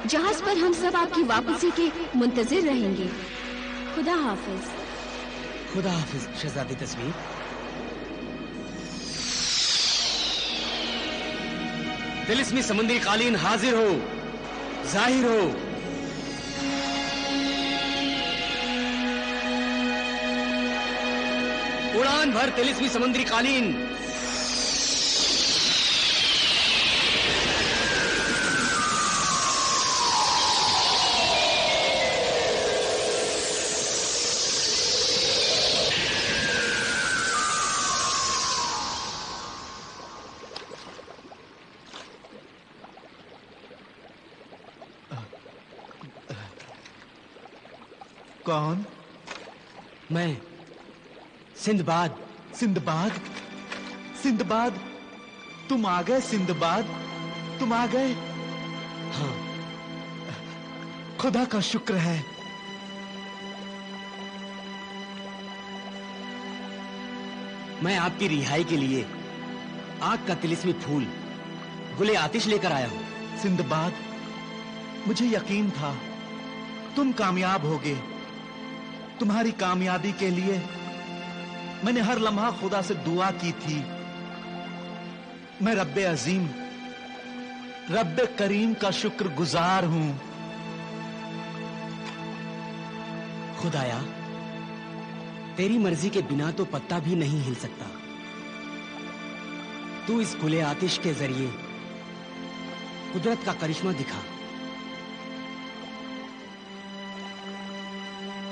जहाज पर हम सब आपकी वापसी के मुंतजिर रहेंगे। खुदा हाफिज। खुदा हाफिज शहजादी तस्वीर। तिलिस्मी समुद्री कालीन हाजिर हो, जाहिर हो। उड़ान भर तिलिस्मी समुद्री कालीन। कौन? मैं सिंदबाद। सिंदबाद? सिंदबाद, तुम आ गए सिंदबाद, तुम आ गए। हाँ, खुदा का शुक्र है। मैं आपकी रिहाई के लिए आग का तिलिस्मी फूल गुले आतिश लेकर आया हूं। सिंदबाद, मुझे यकीन था तुम कामयाब होगे। तुम्हारी कामयाबी के लिए मैंने हर लम्हा खुदा से दुआ की थी। मैं रब्बे अजीम, रब्बे करीम का शुक्रगुजार हूं। खुदाया, तेरी मर्जी के बिना तो पत्ता भी नहीं हिल सकता। तू इस गुले आतिश के जरिए कुदरत का करिश्मा दिखा।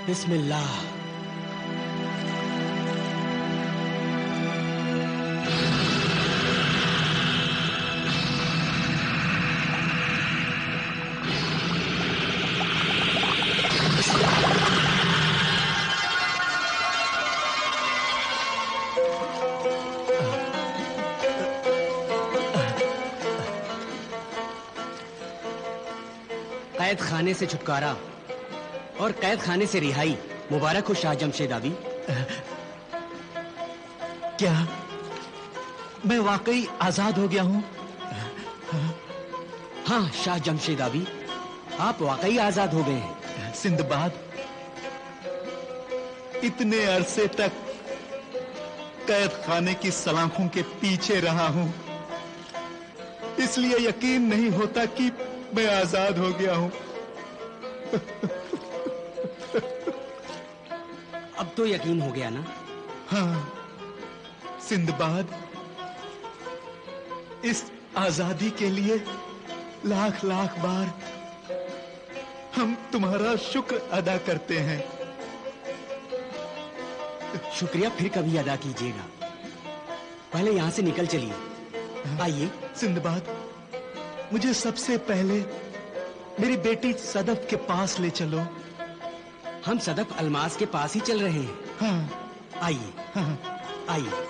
बिस्मिल्लाह। कैद खाने से छुटकारा और कैद खाने से रिहाई मुबारक हो शाह जमशेद आबी। क्या मैं वाकई आजाद हो गया हूं? हाँ शाह जमशेद आबी, आप वाकई आजाद हो गए हैं। सिंदबाद, इतने अरसे तक कैद खाने की सलाखों के पीछे रहा हूं, इसलिए यकीन नहीं होता कि मैं आजाद हो गया हूं। अब तो यकीन हो गया ना? हाँ सिंदबाद, इस आजादी के लिए लाख लाख बार हम तुम्हारा शुक्र अदा करते हैं। शुक्रिया फिर कभी अदा कीजिएगा, पहले यहां से निकल चलिए। आइए। सिंदबाद, मुझे सबसे पहले मेरी बेटी सदफ के पास ले चलो। हम सदफ अलमास के पास ही चल रहे हैं। हाँ। आइए। हाँ। आइए।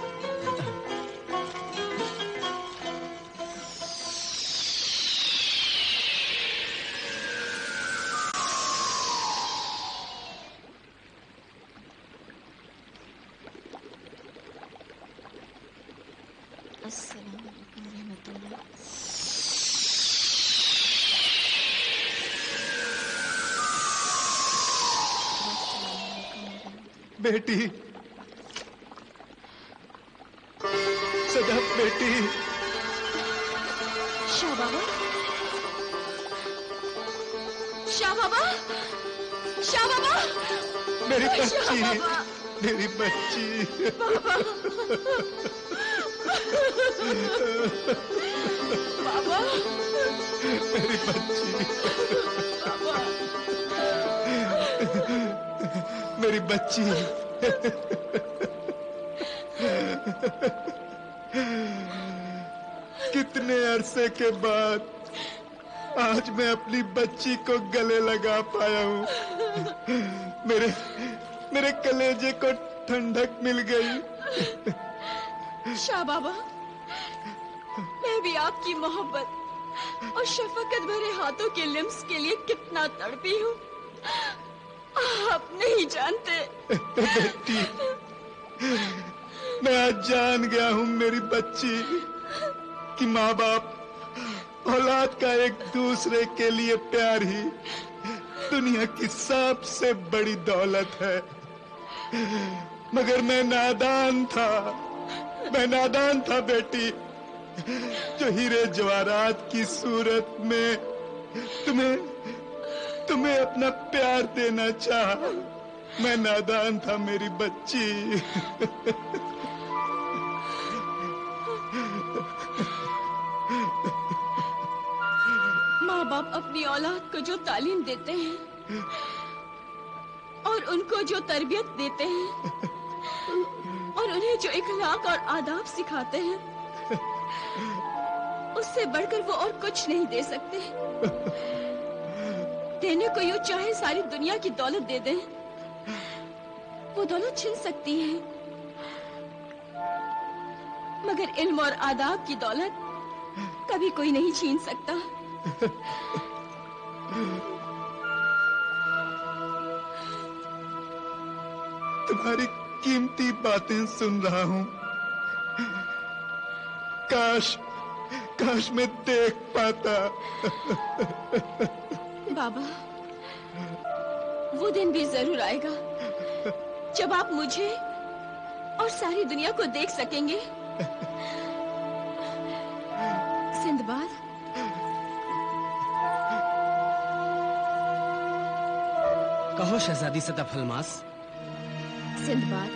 बेटी, सदफ बेटी। शाह बाबा, शाह बाबा, शाह बाबा, मेरी शाह बच्ची, बाबा, मेरी बच्ची। बाबा, बाबा, मेरी बच्ची, बाबा, मेरी बच्ची। कितने अरसे के बाद आज मैं अपनी बच्ची को गले लगा पाया हूँ। मेरे कलेजे को ठंडक मिल गई। शाह बाबा, मैं भी आपकी मोहब्बत और शफकत भरे हाथों के लिम्स के लिए कितना तड़पी हूँ, आप नहीं जानते। बेटी, मैं आज जान गया हूँ मेरी बच्ची कि माँ बाप औलाद का एक दूसरे के लिए प्यार ही दुनिया की सबसे बड़ी दौलत है। मगर मैं नादान था बेटी, जो हीरे जवाहरात की सूरत में तुम्हें अपना प्यार देना चाहा। मैं नादान था मेरी बच्ची। माँ बाप अपनी औलाद को जो तालीम देते हैं और उनको जो तरबियत देते हैं और उन्हें जो इखलाक और आदाब सिखाते हैं, उससे बढ़कर वो और कुछ नहीं दे सकते। देने को यूं चाहे सारी दुनिया की दौलत दे दें, वो दौलत छिन सकती है, मगर इल्म और आदाब की दौलत कभी कोई नहीं छीन सकता। तुम्हारी कीमती बातें सुन रहा हूँ। काश मैं देख पाता। बाबा, वो दिन भी जरूर आएगा जब आप मुझे और सारी दुनिया को देख सकेंगे। सिंदबाद, कहो शहजादी सदफ अलमास। सिंदबाद,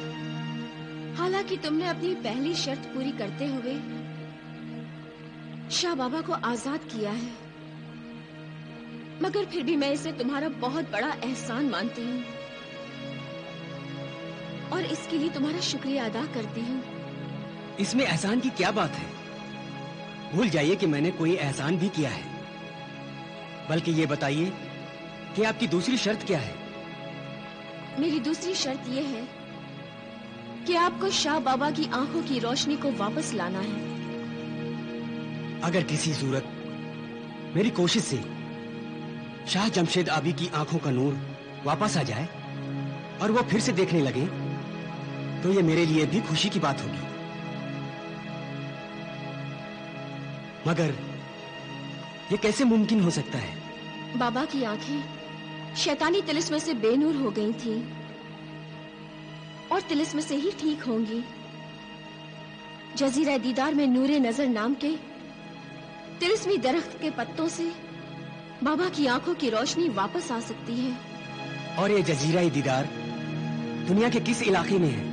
हालांकि तुमने अपनी पहली शर्त पूरी करते हुए शाह बाबा को आजाद किया है, मगर फिर भी मैं इसे तुम्हारा बहुत बड़ा एहसान मानती हूँ और इसके लिए तुम्हारा शुक्रिया अदा करती हूँ। इसमें एहसान की क्या बात है? भूल जाइए कि मैंने कोई एहसान भी किया है। बल्कि ये बताइए कि आपकी दूसरी शर्त क्या है? मेरी दूसरी शर्त यह है कि आपको शाह बाबा की आंखों की रोशनी को वापस लाना है। अगर किसी सूरत मेरी कोशिश से शाह जमशेद आबी की आंखों का नूर वापस आ जाए और वो फिर से देखने लगे, तो ये मेरे लिए भी खुशी की बात होगी। मगर ये कैसे मुमकिन हो सकता है? बाबा की आंखें शैतानी तिलिस्म से बेनूर हो गई थीं और तिलिस्म से ही ठीक होंगी। जजीरा दीदार में नूरे नजर नाम के तिलिस्मी दरख्त के पत्तों से बाबा की आंखों की रोशनी वापस आ सकती है। और ये जजीरा दीदार दुनिया के किस इलाके में है?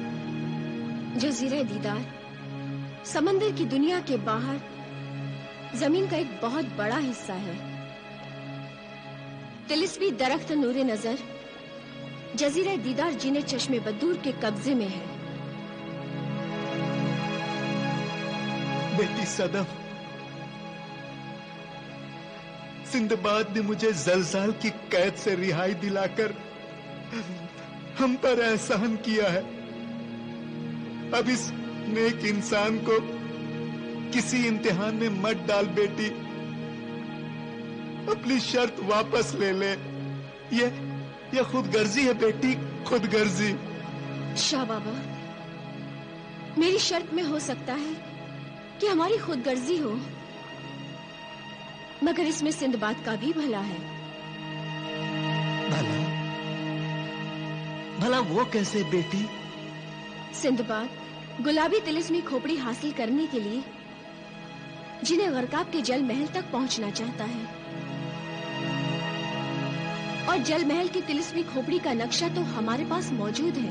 जजीरा दीदार समंदर की दुनिया के बाहर जमीन का एक बहुत बड़ा हिस्सा है। तिलिस्मी दरख्त नूरे नजर जजीरा दीदार जिन्हें चश्मे बदूर के कब्जे में है। बेटी सदफ, सिंदबाद ने मुझे जलजाल की कैद से रिहाई दिलाकर हम पर एहसान किया है। अब इस नेक इंसान को किसी इम्तिहान में मत डाल बेटी, अपनी शर्त वापस ले ले। ये खुदगर्जी है बेटी, खुदगर्जी। शाह बाबा, मेरी शर्त में हो सकता है कि हमारी खुदगर्जी हो, मगर इसमें सिंदबाद का भी भला है। भला वो कैसे बेटी? सिंदबाद गुलाबी तिलिस्मी खोपड़ी हासिल करने के लिए जिन्हें गरकाब के जल महल तक पहुंचना चाहता है। और जल महल की तिलिस्मी खोपड़ी का नक्शा तो हमारे पास मौजूद है,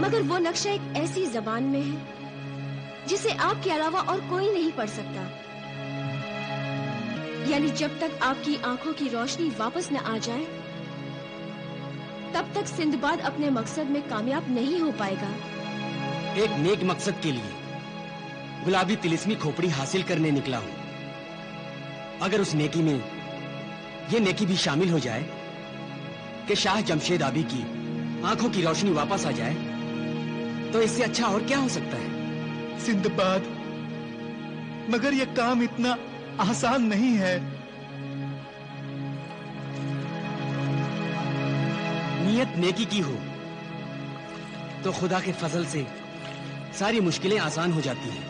मगर वो नक्शा एक ऐसी जबान में है जिसे आपके अलावा और कोई नहीं पढ़ सकता। यानी जब तक आपकी आंखों की रोशनी वापस न आ जाए, तब तक सिंदबाद अपने मकसद में कामयाब नहीं हो पाएगा। एक नेक मकसद के लिए गुलाबी तिलिस्मी खोपड़ी हासिल करने निकला हूं। अगर उस नेकी में ये नेकी भी शामिल हो जाए कि शाह जमशेद आबी की आंखों की रोशनी वापस आ जाए, तो इससे अच्छा और क्या हो सकता है? सिंदबाद, मगर यह काम इतना आसान नहीं है। नियत नेकी की हो तो खुदा के फजल से सारी मुश्किलें आसान हो जाती हैं।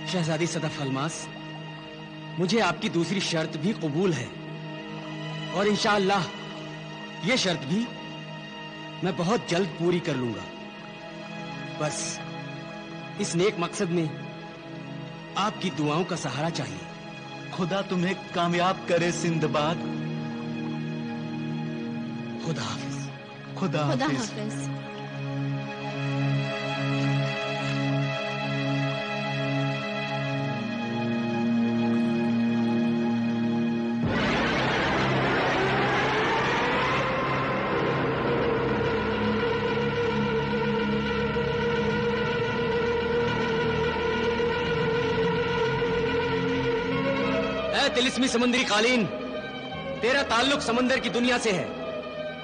शहजादी सदफ अलमास, मुझे आपकी दूसरी शर्त भी कबूल है और इंशाअल्लाह ये शर्त भी मैं बहुत जल्द पूरी कर लूंगा। बस इस नेक मकसद में आपकी दुआओं का सहारा चाहिए। खुदा तुम्हें कामयाब करे सिंदबाद। खुदा हाफिज। खुदा हाफिज। हाफिज। तिलिस्मी समुद्री कालीन, तेरा ताल्लुक समंदर की दुनिया से है,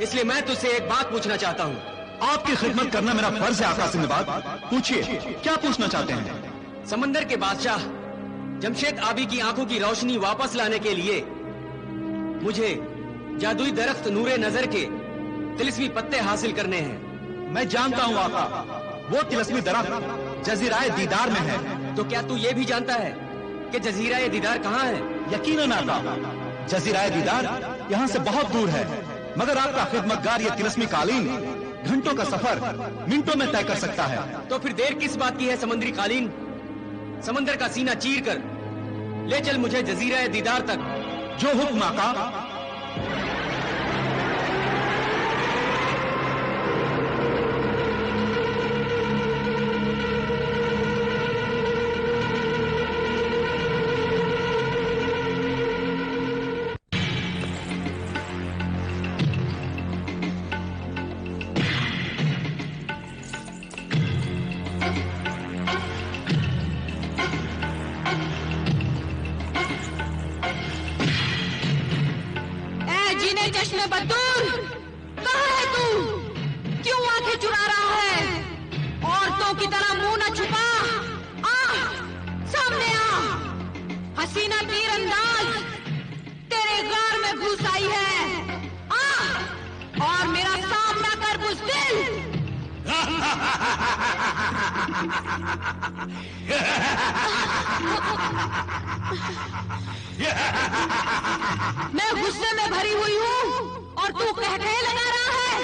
इसलिए मैं तुझसे एक बात पूछना चाहता हूँ। आपकी खिदमत करना मेरा फर्ज है आका सिंदबाद। पूछिए, क्या पूछना चाहते हैं? समंदर के बादशाह जमशेद आबी की आंखों की रोशनी वापस लाने के लिए मुझे जादुई दरख्त नूरे नजर के तिलिस्मी पत्ते हासिल करने हैं। मैं जानता हूँ आका, वो तिलिस्मी दरख्त जजीराए दीदार में है। तो क्या तू ये भी जानता है कि जजीराए दीदार कहाँ है? यकीनन आका, जजीराए दीदार यहाँ से बहुत दूर है, मगर आपका खिदमतगार ये तिलिस्मी कालीन घंटों का सफर मिनटों में तय कर सकता है। तो फिर देर किस बात की है समुद्री कालीन? समंदर का सीना चीर कर ले चल मुझे जजीराए दीदार तक। जो हुक्म आका। मैं गुस्से में भरी हुई हूँ और तू कह लगा रहा है।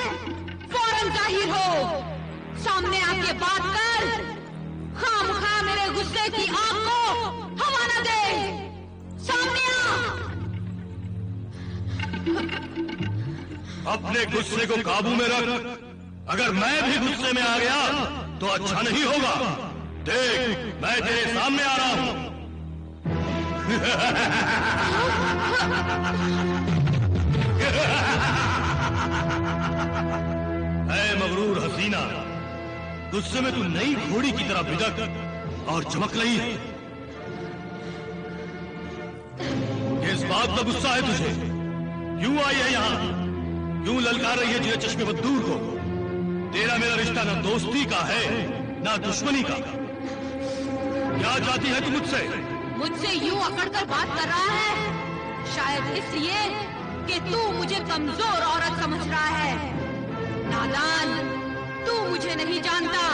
फौरन जाहिर हो, सामने आके बात कर। खामखा मेरे गुस्से की आग को हवा न दे। सामने आ। अपने गुस्से को काबू में रख। अगर मैं भी गुस्से में आ गया तो अच्छा नहीं होगा। देख, मैं तेरे सामने आ रहा हूं। ऐ मगरूर हसीना, गुस्से में तू नई घोड़ी की तरह बिदक और चमक रही है। किस बात का गुस्सा है तुझे? क्यों आई है यहाँ? क्यों ललकार रही है जिले चश्मे बद्दूर को? तेरा मेरा रिश्ता ना दोस्ती का है ना दुश्मनी का। क्या चाहती है तू मुझसे? मुझसे यूं अकड़कर बात कर रहा है, शायद इसलिए कि तू मुझे कमजोर औरत समझ रहा है। नादान, तू मुझे नहीं जानता।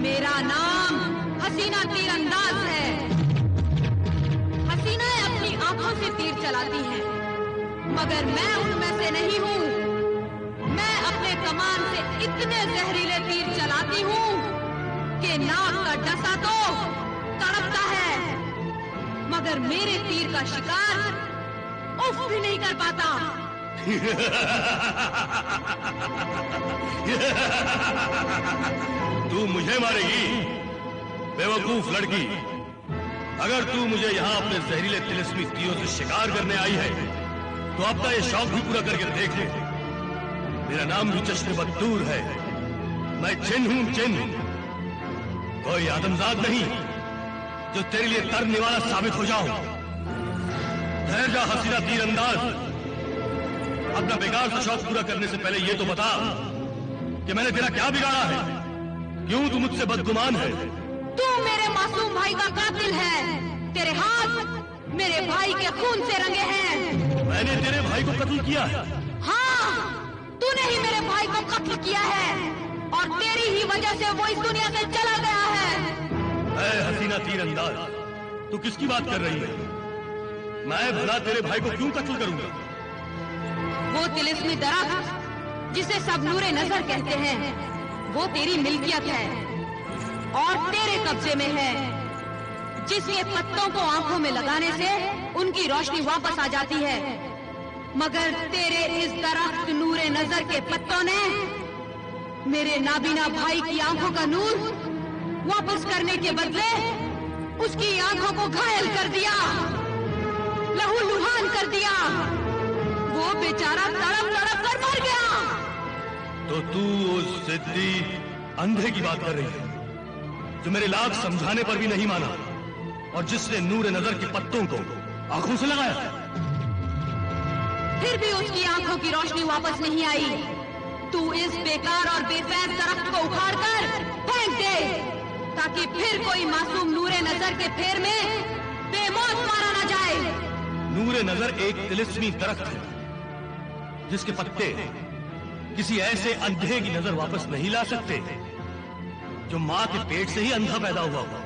मेरा नाम हसीना तीरंदाज है। हसीनाएं अपनी आंखों से तीर चलाती हैं, मगर मैं उनमें से नहीं हूँ। मैं अपने कमान से इतने जहरीले तीर चलाती हूँ कि नाक का डसा तो तड़पता है, मगर मेरे तीर का शिकार उफ भी नहीं कर पाता। तू मुझे मारेगी बेवकूफ लड़की। अगर तू मुझे यहाँ अपने जहरीले तिलिस्मी तीरों से शिकार करने आई है तो अपना ये शौक भी पूरा करके देख ले। मेरा नाम भी चश्मे बदूर है, मैं जिन हूं जिन, कोई आदमजाद नहीं जो तेरे लिए तरने वाला साबित हो जाऊं। ठहर जा हसीना तीरंदाज, अपना बेकार सा शौक पूरा करने से पहले ये तो बता कि मैंने तेरा क्या बिगाड़ा है, क्यों तू मुझसे बदगुमान है? तू मेरे मासूम भाई का कातिल है। तेरे हाथ मेरे भाई के खून से रंगे हैं। मैंने तेरे भाई को कत्ल किया है? हाँ, तूने ही मेरे भाई को कत्ल किया है और तेरी ही वजह से वो इस दुनिया से चला गया है। ऐ हसीना तीरंदाज, तू किसकी बात कर रही है? मैं भला तेरे भाई को क्यों कत्ल करूंगा? वो तिलिस्मी दरख्त जिसे सब नूरे नजर कहते हैं, वो तेरी मिल्कियत है और तेरे कब्जे में है, जिसके पत्तों को आंखों में लगाने से उनकी रोशनी वापस आ जाती है। मगर तेरे इस दरख्त नूरे नजर के पत्तों ने मेरे नाबीना भाई की आंखों का नूर वापस करने के बदले उसकी आंखों को घायल कर दिया, लहूलुहान कर दिया। वो बेचारा तड़प तड़प कर मर गया। तो तू उस जिद्दी अंधे की बात कर रही है जो मेरे लाख समझाने पर भी नहीं माना और जिसने नूर नजर के पत्तों को आंखों से लगाया। फिर भी उसकी आंखों की रोशनी वापस नहीं आई। तू इस बेकार और बेफैज दरख्त को उखाड़ कर फेंक दे ताकि फिर कोई मासूम नूरे नजर के फेर में बेमौत मारा न जाए। नूरे नजर एक तिलिस्मी दरख्त है जिसके पत्ते किसी ऐसे अंधे की नजर वापस नहीं ला सकते जो मां के पेट से ही अंधा पैदा हुआ होगा।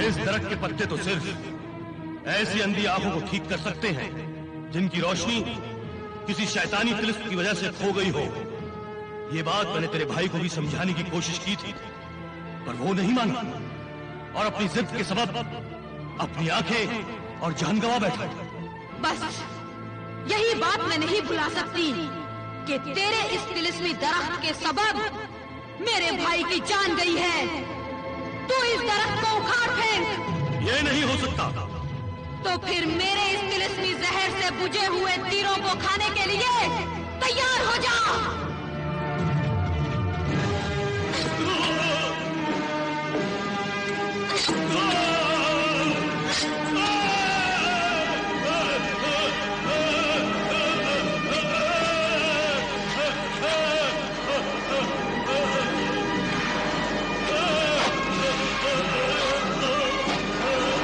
इस दरख्त के पत्ते तो सिर्फ ऐसी अंधी आंखों को ठीक कर सकते हैं जिनकी रोशनी किसी शैतानी तिलिस्म की वजह से खो गई हो। ये बात मैंने तेरे भाई को भी समझाने की कोशिश की थी, पर वो नहीं माना और अपनी जिद के सबब अपनी आंखें और जान गंवा बैठा। बस यही बात मैं नहीं भुला सकती कि तेरे इस तिलिस्मी दरख्त के सबब मेरे भाई की जान गई है। तू इस दरख्त को उखाड़ फेंक। ये नहीं हो सकता। तो फिर मेरे इस तिलिस्मी जहर से बुझे हुए तीरों को खाने के लिए तैयार हो जा।